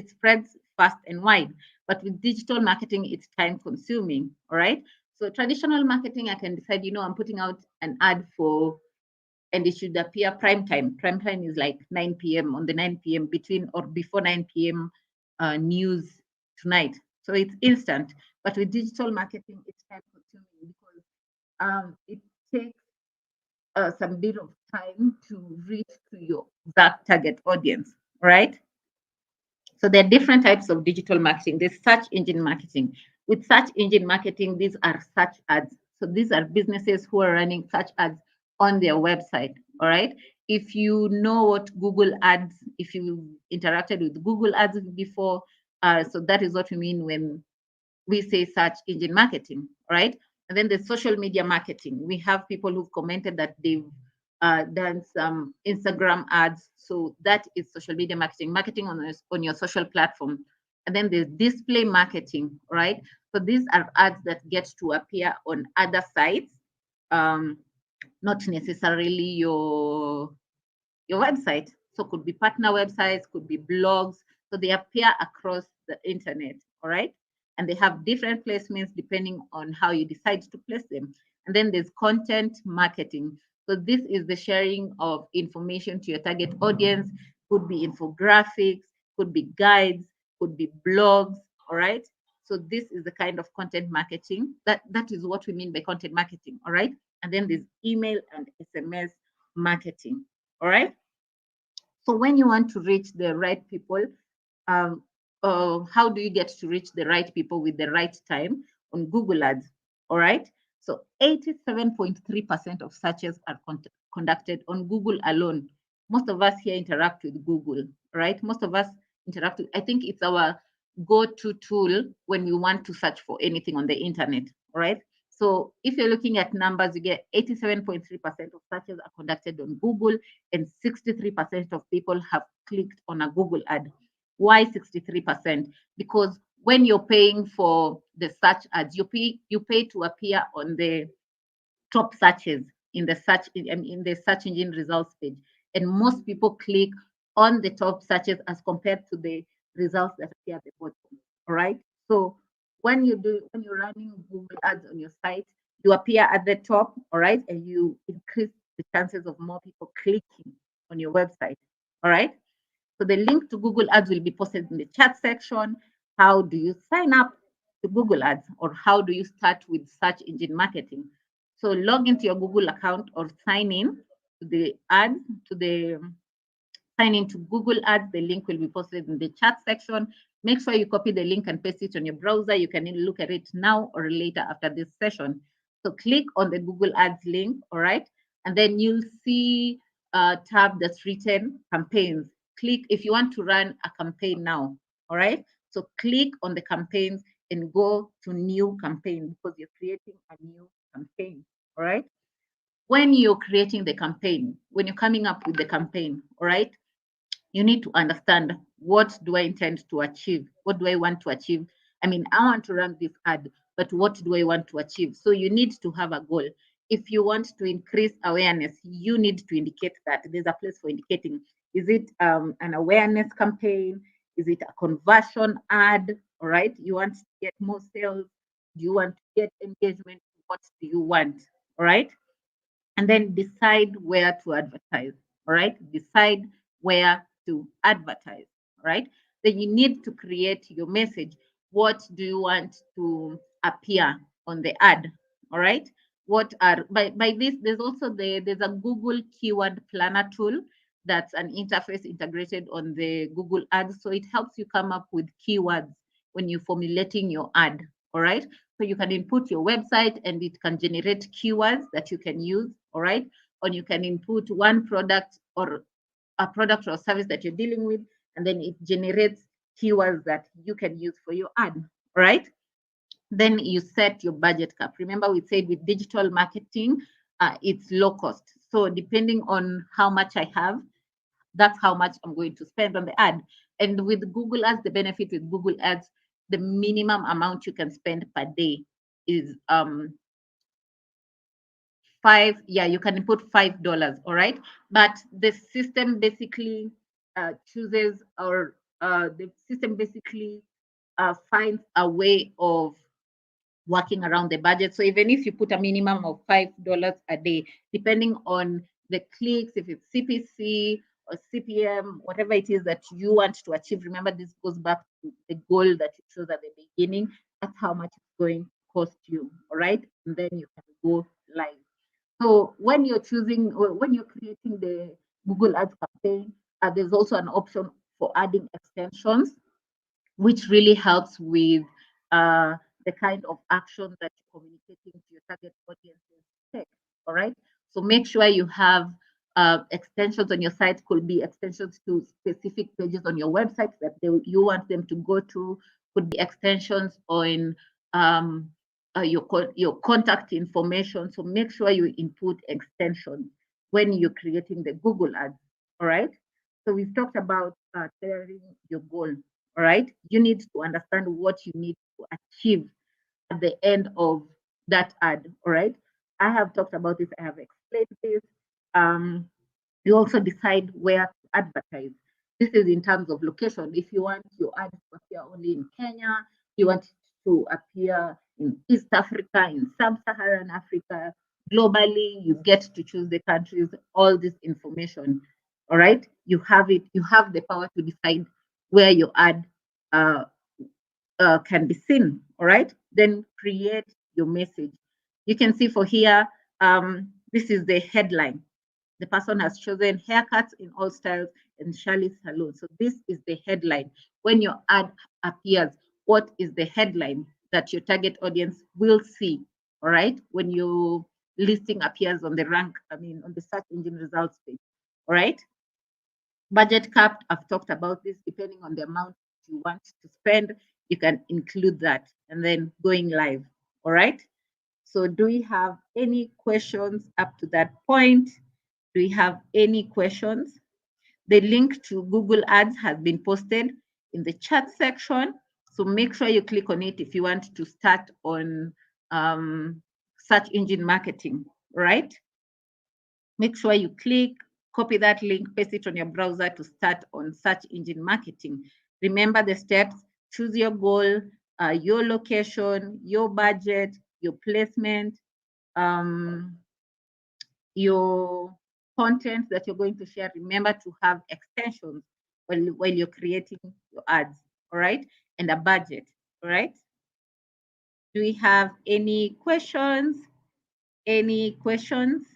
spreads fast and wide. But with digital marketing, it's time consuming. All right. So traditional marketing, I can decide, I'm putting out an ad for, and it should appear prime time. Prime time is like 9 p.m. on the 9 p.m. between or before 9 p.m. News tonight. So it's instant. But with digital marketing, it's time consuming because it takes some bit of time to reach to your exact target audience, right? So there are different types of digital marketing. There's search engine marketing. With search engine marketing, these are search ads. So these are businesses who are running search ads on their website. All right. If you know what Google ads, if you interacted with Google ads before, so that is what we mean when we say search engine marketing, right? And then the social media marketing. We have people who've commented that they've done some Instagram ads. So that is social media marketing, marketing on your social platform. And then there's display marketing, right? So these are ads that get to appear on other sites, not necessarily your website. So could be partner websites, could be blogs. So they appear across the internet, all right? And they have different placements depending on how you decide to place them. And then there's content marketing. So this is the sharing of information to your target audience, could be infographics, could be guides, could be blogs, all right? So this is the kind of content marketing. That is what we mean by content marketing, all right? And then there's email and SMS marketing, all right? So when you want to reach the right people, um, how do you get to reach the right people with the right time on Google Ads? All right. So 87.3% of searches are conducted on Google alone. Most of us here interact with Google, right? Most of us interact with, I think it's our go-to tool when we want to search for anything on the internet, right? So if you're looking at numbers, you get 87.3% of searches are conducted on Google and 63% of people have clicked on a Google ad. Why 63%? Because when you're paying for the search ads, you pay to appear on the top searches in the search engine results page. And most people click on the top searches as compared to the results that appear at the bottom. All right. So when you're running Google ads on your site, you appear at the top, all right, and you increase the chances of more people clicking on your website. All right. So the link to Google Ads will be posted in the chat section. How do you sign up to Google Ads, or how do you start with search engine marketing? So log into your Google account or sign in to the ads, to the sign into Google Ads. The link will be posted in the chat section. Make sure you copy the link and paste it on your browser. You can look at it now or later after this session. So click on the Google Ads link, all right? And then you'll see a tab that's written campaigns. Click if you want to run a campaign now, all right? So click on the campaigns and go to new campaign because you're creating a new campaign, all right? When you're creating the campaign, when you're coming up with the campaign, all right, you need to understand, what do I intend to achieve? What do I want to achieve? I mean, I want to run this ad, but what do I want to achieve? So you need to have a goal. If you want to increase awareness, you need to indicate that. There's a place for indicating. Is it an awareness campaign? Is it a conversion ad? All right. You want to get more sales? Do you want to get engagement? What do you want? All right. And then decide where to advertise. All right. Decide where to advertise. All right. Then you need to create your message. What do you want to appear on the ad? All right. What are by this, there's also there's a Google keyword planner tool that's an interface integrated on the Google ads. So it helps you come up with keywords when you're formulating your ad. All right. So you can input your website and it can generate keywords that you can use, all right? Or you can input one product or a product or service that you're dealing with, and then it generates keywords that you can use for your ad, all right? Then you set your budget cap. Remember, we said with digital marketing, it's low cost. So depending on how much I have, that's how much I'm going to spend on the ad. And with Google Ads, the benefit with Google Ads, the minimum amount you can spend per day is you can input $5, all right? But the system basically chooses, or the system basically finds a way of working around the budget. So even if you put a minimum of $5 a day, depending on the clicks, if it's CPC or CPM, whatever it is that you want to achieve, remember this goes back to the goal that you chose at the beginning. That's how much it's going to cost you, all right? And then you can go live. So when you're choosing, or when you're creating the Google Ads campaign, there's also an option for adding extensions, which really helps with the kind of action that you're communicating to your target audiences take. All right. So make sure you have extensions on your site. Could be extensions to specific pages on your website that you want them to go to. Could be extensions on your contact information. So make sure you input extensions when you're creating the Google Ads. All right. So we've talked about clearing your goal. All right. You need to understand what you need to achieve at the end of that ad. All right. I have talked about this. I have explained this. You also decide where to advertise. This is in terms of location. If you want your ad to appear only in Kenya, you want it to appear in East Africa, in Sub-Saharan Africa, globally, you get to choose the countries, all this information. All right. You have it. You have the power to decide where your ad uh, can be seen. All right. Then create your message. You can see for here, this is the headline. The person has chosen haircuts in all styles and Charlie's Salon. So this is the headline. When your ad appears, what is the headline that your target audience will see? All right. When your listing appears on the on the search engine results page. All right. Budget capped, I've talked about this. Depending on the amount you want to spend, you can include that, and then going live. All right. So do we have any questions up to that point? Do we have any questions? The link to Google Ads has been posted in the chat section. So make sure you click on it if you want to start on search engine marketing, right? Make sure you click, copy that link, paste it on your browser to start on search engine marketing. Remember the steps: choose your goal, your location, your budget, your placement, your content that you're going to share. Remember to have extensions while you're creating your ads, all right? And a budget, all right? Do we have any questions? Any questions?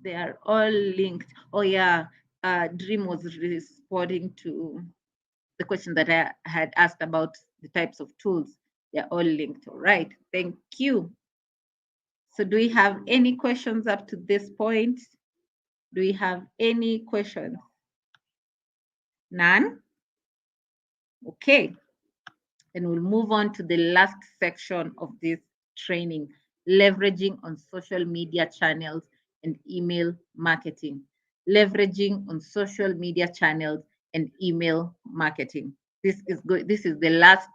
They are all linked. Oh yeah, Dream was responding to the question that I had asked about the types of tools. They're all linked, all right? Thank you. So do we have any questions up to this point? Do we have any questions? None? Okay. And we'll move on to the last section of this training, leveraging on social media channels and email marketing. Leveraging on social media channels and email marketing. This is good. This is the last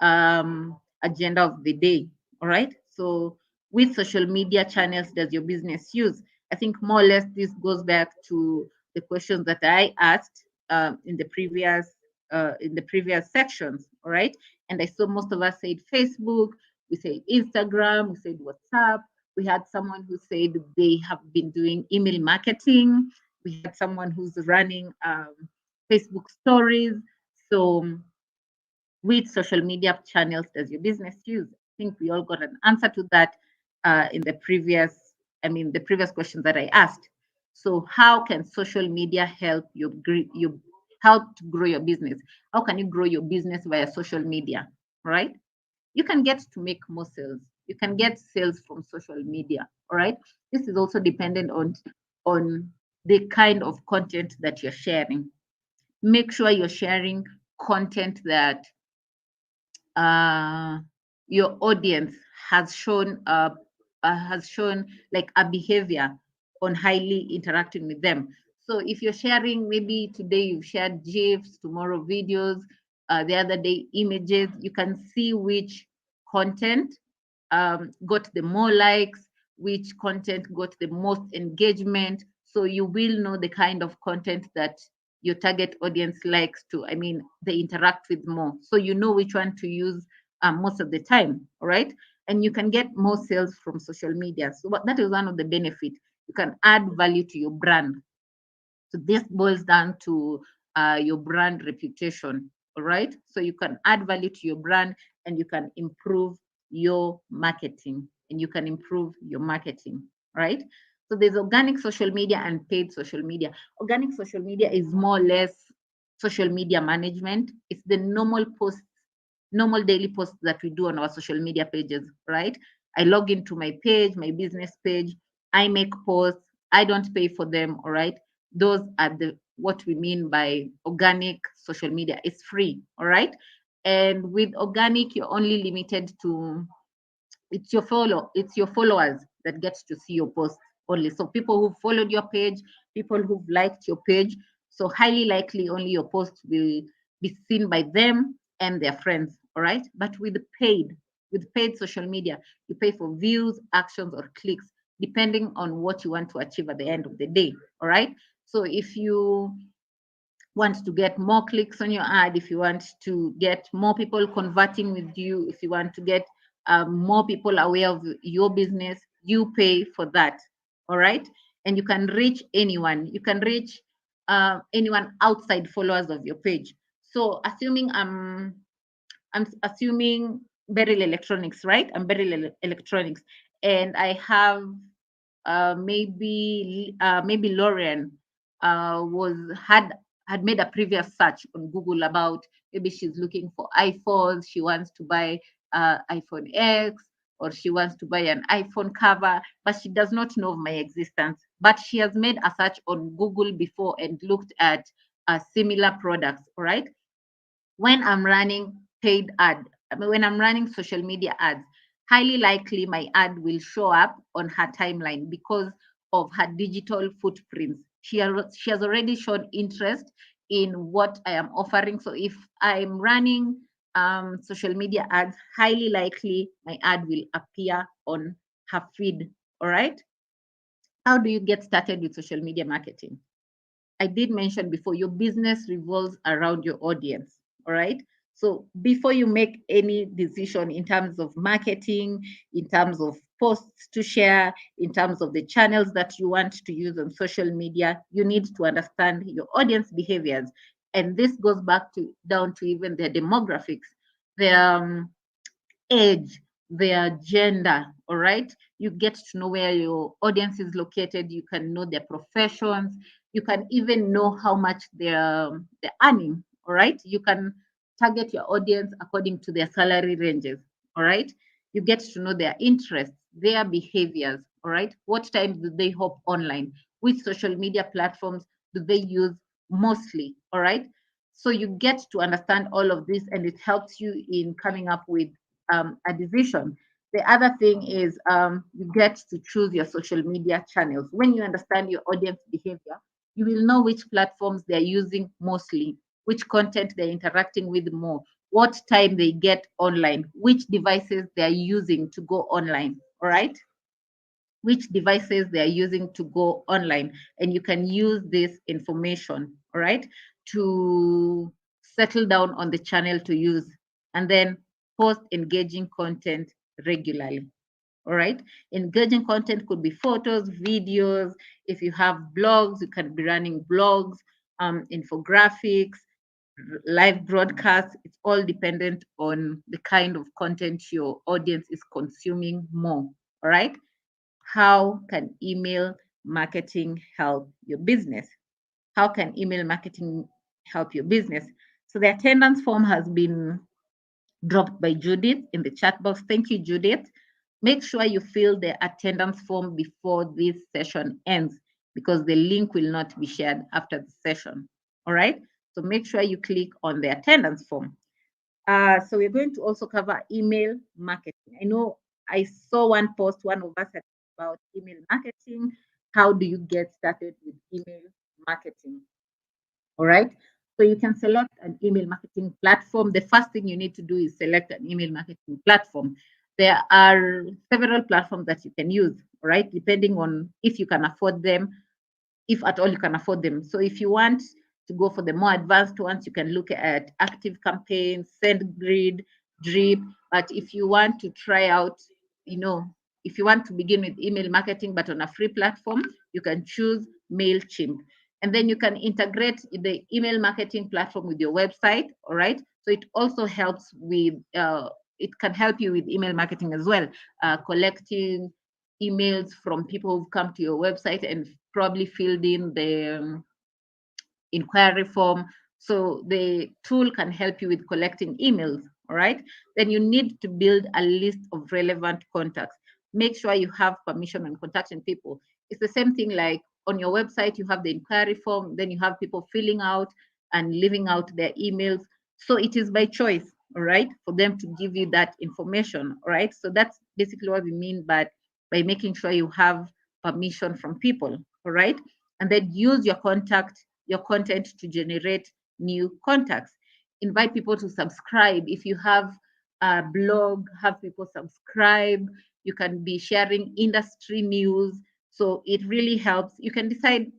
agenda of the day. All right. So which social media channels does your business use? I think more or less this goes back to the questions that I asked in the previous sections. All right. And I saw most of us said Facebook, we said Instagram, we said WhatsApp. We had someone who said they have been doing email marketing. We had someone who's running Facebook stories. So which social media channels does your business use? I think we all got an answer to that in the previous questions that I asked. So how can social media help you help to grow your business? How can you grow your business via social media, right? You can get to make more sales. You can get sales from social media, all right? This is also dependent on the kind of content that you're sharing. Make sure you're sharing content that your audience has shown like a behavior on highly interacting with them. So if you're sharing, maybe today you've shared GIFs, tomorrow videos, the other day images, you can see which content got the more likes, which content got the most engagement. So you will know the kind of content that your target audience likes to, they interact with more. So you know which one to use most of the time, all right? And you can get more sales from social media. So that is one of the benefits. You can add value to your brand. So this boils down to your brand reputation, all right? So you can add value to your brand and you can improve your marketing and you can improve your marketing, right? So there's organic social media and paid social media. Organic social media is more or less social media management. It's the normal posts, normal daily posts that we do on our social media pages, right? I log into my page, my business page, I make posts, I don't pay for them, all right? Those are the what we mean by organic social media. It's free, all right? And with organic, you're only limited to it's your followers that gets to see your post only. So people who followed your page, people who've liked your page, so highly likely only your post will be seen by them and their friends, all right? But with paid social media, you pay for views, actions, or clicks depending on what you want to achieve at the end of the day, all right? So if you want to get more clicks on your ad, if you want to get more people converting with you, if you want to get more people aware of your business, you pay for that. All right. And you can reach anyone. You can reach anyone outside followers of your page. So I'm assuming Beryl Electronics, right? I'm Beryl Electronics, and I have maybe Lauren was had made a previous search on Google about maybe she's looking for iPhones, she wants to buy iPhone X, or she wants to buy an iPhone cover, but she does not know of my existence. But she has made a search on Google before and looked at similar products. All right. When I'm running paid ad, when I'm running social media ads, highly likely my ad will show up on her timeline because of her digital footprints. She has already shown interest in what I am offering. So if I'm running social media ads, highly likely my ad will appear on her feed. All right. How do you get started with social media marketing? I did mention before, your business revolves around your audience. All right. So before you make any decision in terms of marketing, in terms of posts to share, in terms of the channels that you want to use on social media, you need to understand your audience behaviors. And this goes back to down to even their demographics, their age, their gender, all right? You get to know where your audience is located. You can know their professions. You can even know how much they're earning, all right? You can target your audience according to their salary ranges, all right? You get to know their interests, their behaviors, all right? What time do they hop online? Which social media platforms do they use mostly, all right? So you get to understand all of this, and it helps you in coming up with a decision. The other thing is you get to choose your social media channels. When you understand your audience behavior, you will know which platforms they're using mostly, which content they're interacting with more, what time they get online, which devices they're using to go online. All right. Which devices they are using to go online. And you can use this information, all right, to settle down on the channel to use and then post engaging content regularly. All right. Engaging content could be photos, videos. If you have blogs, you can be running blogs, infographics, live broadcasts. It's all dependent on the kind of content your audience is consuming more. All right. How can email marketing help your business? How can email marketing help your business? So the attendance form has been dropped by Judith in the chat box. Thank you, Judith. Make sure you fill the attendance form before this session ends because the link will not be shared after the session. All right. So make sure you click on the attendance form. So we're going to also cover email marketing. I know I saw one post, one of us had about email marketing. How do you get started with email marketing? All right. So you can select an email marketing platform. The first thing you need to do is select an email marketing platform. There are several platforms that you can use, all right, depending on if you can afford them, if at all you can afford them. So if you want to go for the more advanced ones, you can look at Active Campaign, SendGrid, Drip. But if you want to try out, if you want to begin with email marketing, but on a free platform, you can choose MailChimp. And then you can integrate the email marketing platform with your website, all right? So it also helps with, it can help you with email marketing as well, collecting emails from people who've come to your website and probably filled in the inquiry form. So the tool can help you with collecting emails, all right? Then you need to build a list of relevant contacts. Make sure you have permission on contacting people. It's the same thing like on your website, you have the inquiry form, then you have people filling out and leaving out their emails. So it is by choice, all right, for them to give you that information, all right? So that's basically what we mean by making sure you have permission from people, all right? And then use your content to generate new contacts. Invite people to subscribe. If you have a blog, have people subscribe. You can be sharing industry news. So it really helps. You can decide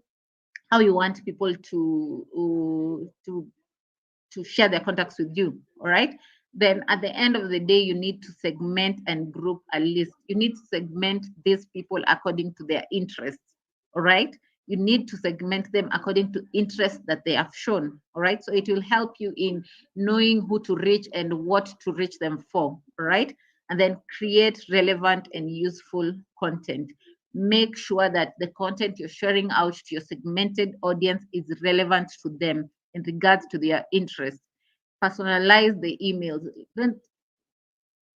how you want people to share their contacts with you. All right. Then at the end of the day, you need to segment and group a list. You need to segment these people according to their interests. All right. You need to segment them according to interests that they have shown. All right. So it will help you in knowing who to reach and what to reach them for. All right. And then create relevant and useful content. Make sure that the content you're sharing out to your segmented audience is relevant to them in regards to their interests. Personalize the emails. Don't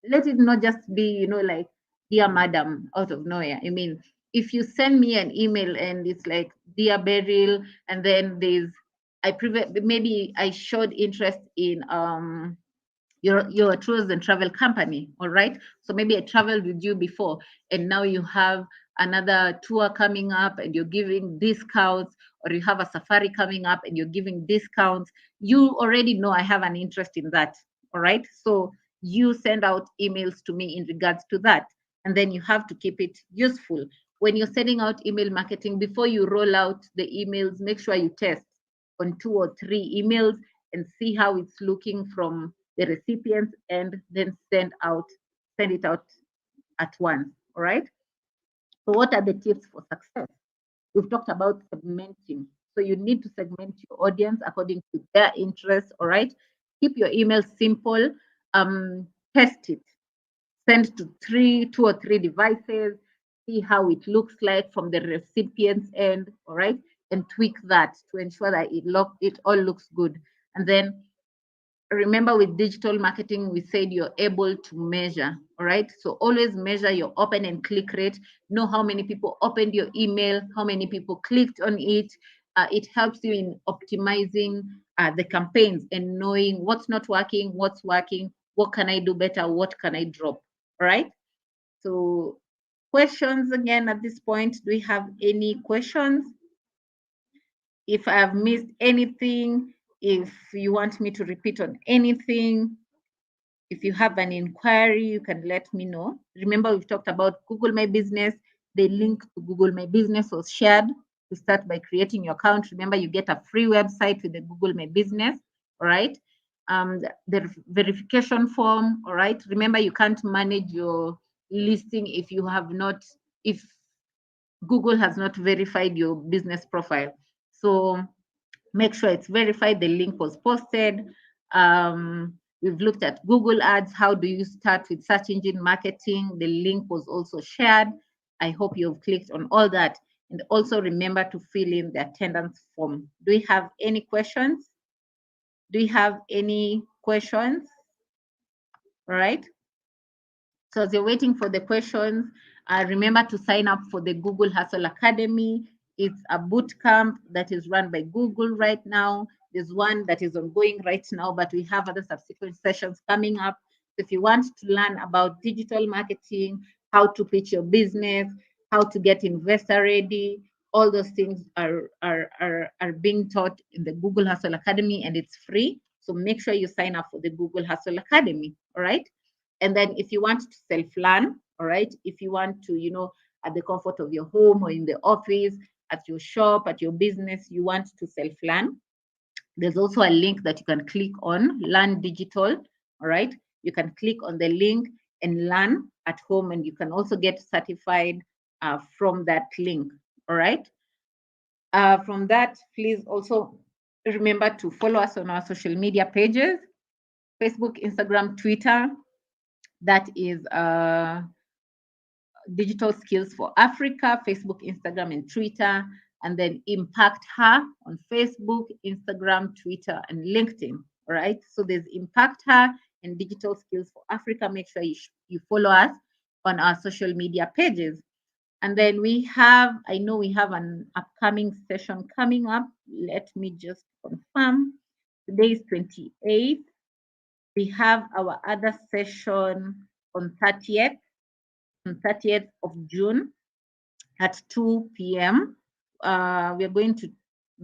let it not just be, like, dear madam, out of nowhere. I mean, if you send me an email and it's like, dear Beryl, and then maybe I showed interest in you're a tours and travel company, all right? So maybe I traveled with you before, and now you have another tour coming up and you're giving discounts, or you have a safari coming up and you're giving discounts. You already know I have an interest in that, all right? So you send out emails to me in regards to that, and then you have to keep it useful. When you're sending out email marketing, before you roll out the emails, make sure you test on 2 or 3 emails and see how it's looking from the recipients, and then send it out at once. All right. So what are the tips for success? We've talked about segmenting. So you need to segment your audience according to their interests. All right. Keep your email simple. Test it. Send to 2 or 3 devices. See how it looks like from the recipient's end. All right. And tweak that to ensure that it all looks good. And then remember, with digital marketing, we said you're able to measure, all right? So always measure your open and click rate. Know how many people opened your email, how many people clicked on it. It helps you in optimizing the campaigns and knowing what's not working, what's working, what can I do better, what can I drop, all right? So questions again at this point. Do we have any questions? If I've missed anything, if you want me to repeat on anything, if you have an inquiry, you can let me know. Remember, we've talked about Google My Business. The link to Google My Business was shared to start by creating your account. Remember, you get a free website with the Google My Business, all right? The verification form, all right? Remember, you can't manage your listing if Google has not verified your business profile. So make sure it's verified. The link was posted. We've looked at Google Ads. How do you start with search engine marketing? The link was also shared. I hope you've clicked on all that. And also remember to fill in the attendance form. Do we have any questions? Do you have any questions? All right. So as you're waiting for the questions, remember to sign up for the Google Hustle Academy. It's a boot camp that is run by Google right now. There's one that is ongoing right now, but we have other subsequent sessions coming up. If you want to learn about digital marketing, how to pitch your business, how to get investor ready, all those things are being taught in the Google Hustle Academy, and it's free. So make sure you sign up for the Google Hustle Academy. All right. And then if you want to self-learn, all right, if you want to, at the comfort of your home or in the office, at your shop, at your business, you want to self-learn, there's also a link that you can click on, Learn Digital, all right? You can click on the link and learn at home, and you can also get certified from that link. All right. From that, please also remember to follow us on our social media pages: Facebook, Instagram, Twitter. That is Digital Skills for Africa, Facebook, Instagram, and Twitter. And then Impact Her on Facebook, Instagram, Twitter, and LinkedIn. All right. So there's Impact Her and Digital Skills for Africa. Make sure you follow us on our social media pages. And then I know we have an upcoming session coming up. Let me just confirm. Today is 28th. We have our other session on 30th of June at 2 p.m. We're going to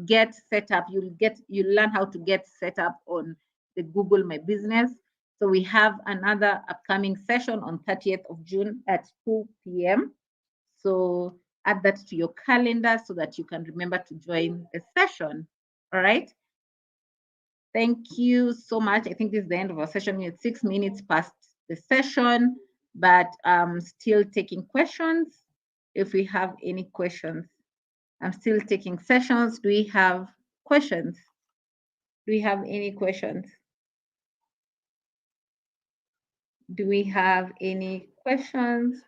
get set up. You'll learn how to get set up on the Google My Business. So we have another upcoming session on 30th of June at 2 p.m. So add that to your calendar so that you can remember to join the session. All right. Thank you so much. I think this is the end of our session. We're 6 minutes past the session, but I'm still taking questions. If we have any questions, I'm still taking sessions. Do we have questions? Do we have any questions? Do we have any questions?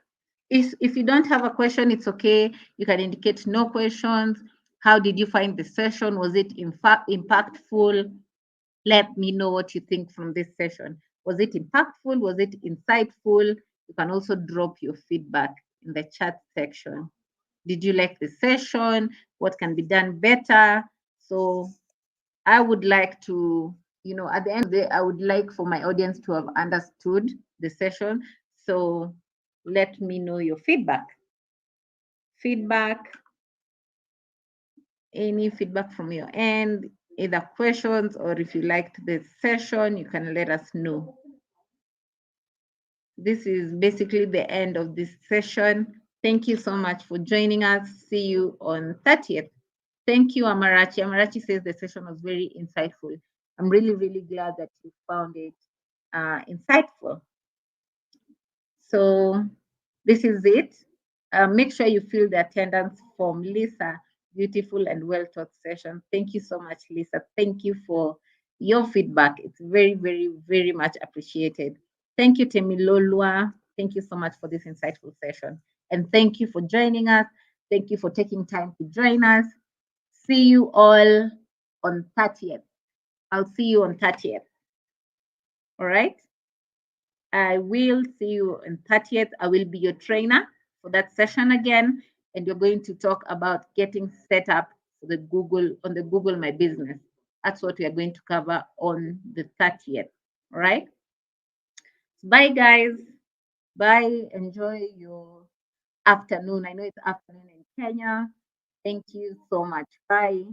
If you don't have a question, it's okay. You can indicate no questions. How did you find the session? Was it in fact impactful? Let me know what you think from this session. Was it impactful? Was it insightful? You can also drop your feedback in the chat section. Did you like the session? What can be done better? So I would like to, at the end of the day, I would like for my audience to have understood the session. So let me know your feedback. Any feedback from your end, either questions, or if you liked the session, you can let us know. This is basically the end of this session. Thank you so much for joining us. See you on 30th. Thank you, Amarachi. Amarachi says the session was very insightful. I'm really, really glad that you found it insightful. So this is it. Make sure you fill the attendance form. Lisa, beautiful and well-taught session. Thank you so much, Lisa. Thank you for your feedback. It's very, very, very much appreciated. Thank you, Temilolua. Thank you so much for this insightful session. And thank you for joining us. Thank you for taking time to join us. See you all on 30th. I'll see you on 30th. All right. I will see you on 30th. I will be your trainer for that session again. And you're going to talk about getting set up for the Google My Business. That's what we are going to cover on the 30th. All right. Bye, guys. Bye. Enjoy your afternoon. I know it's afternoon in Kenya. Thank you so much. Bye.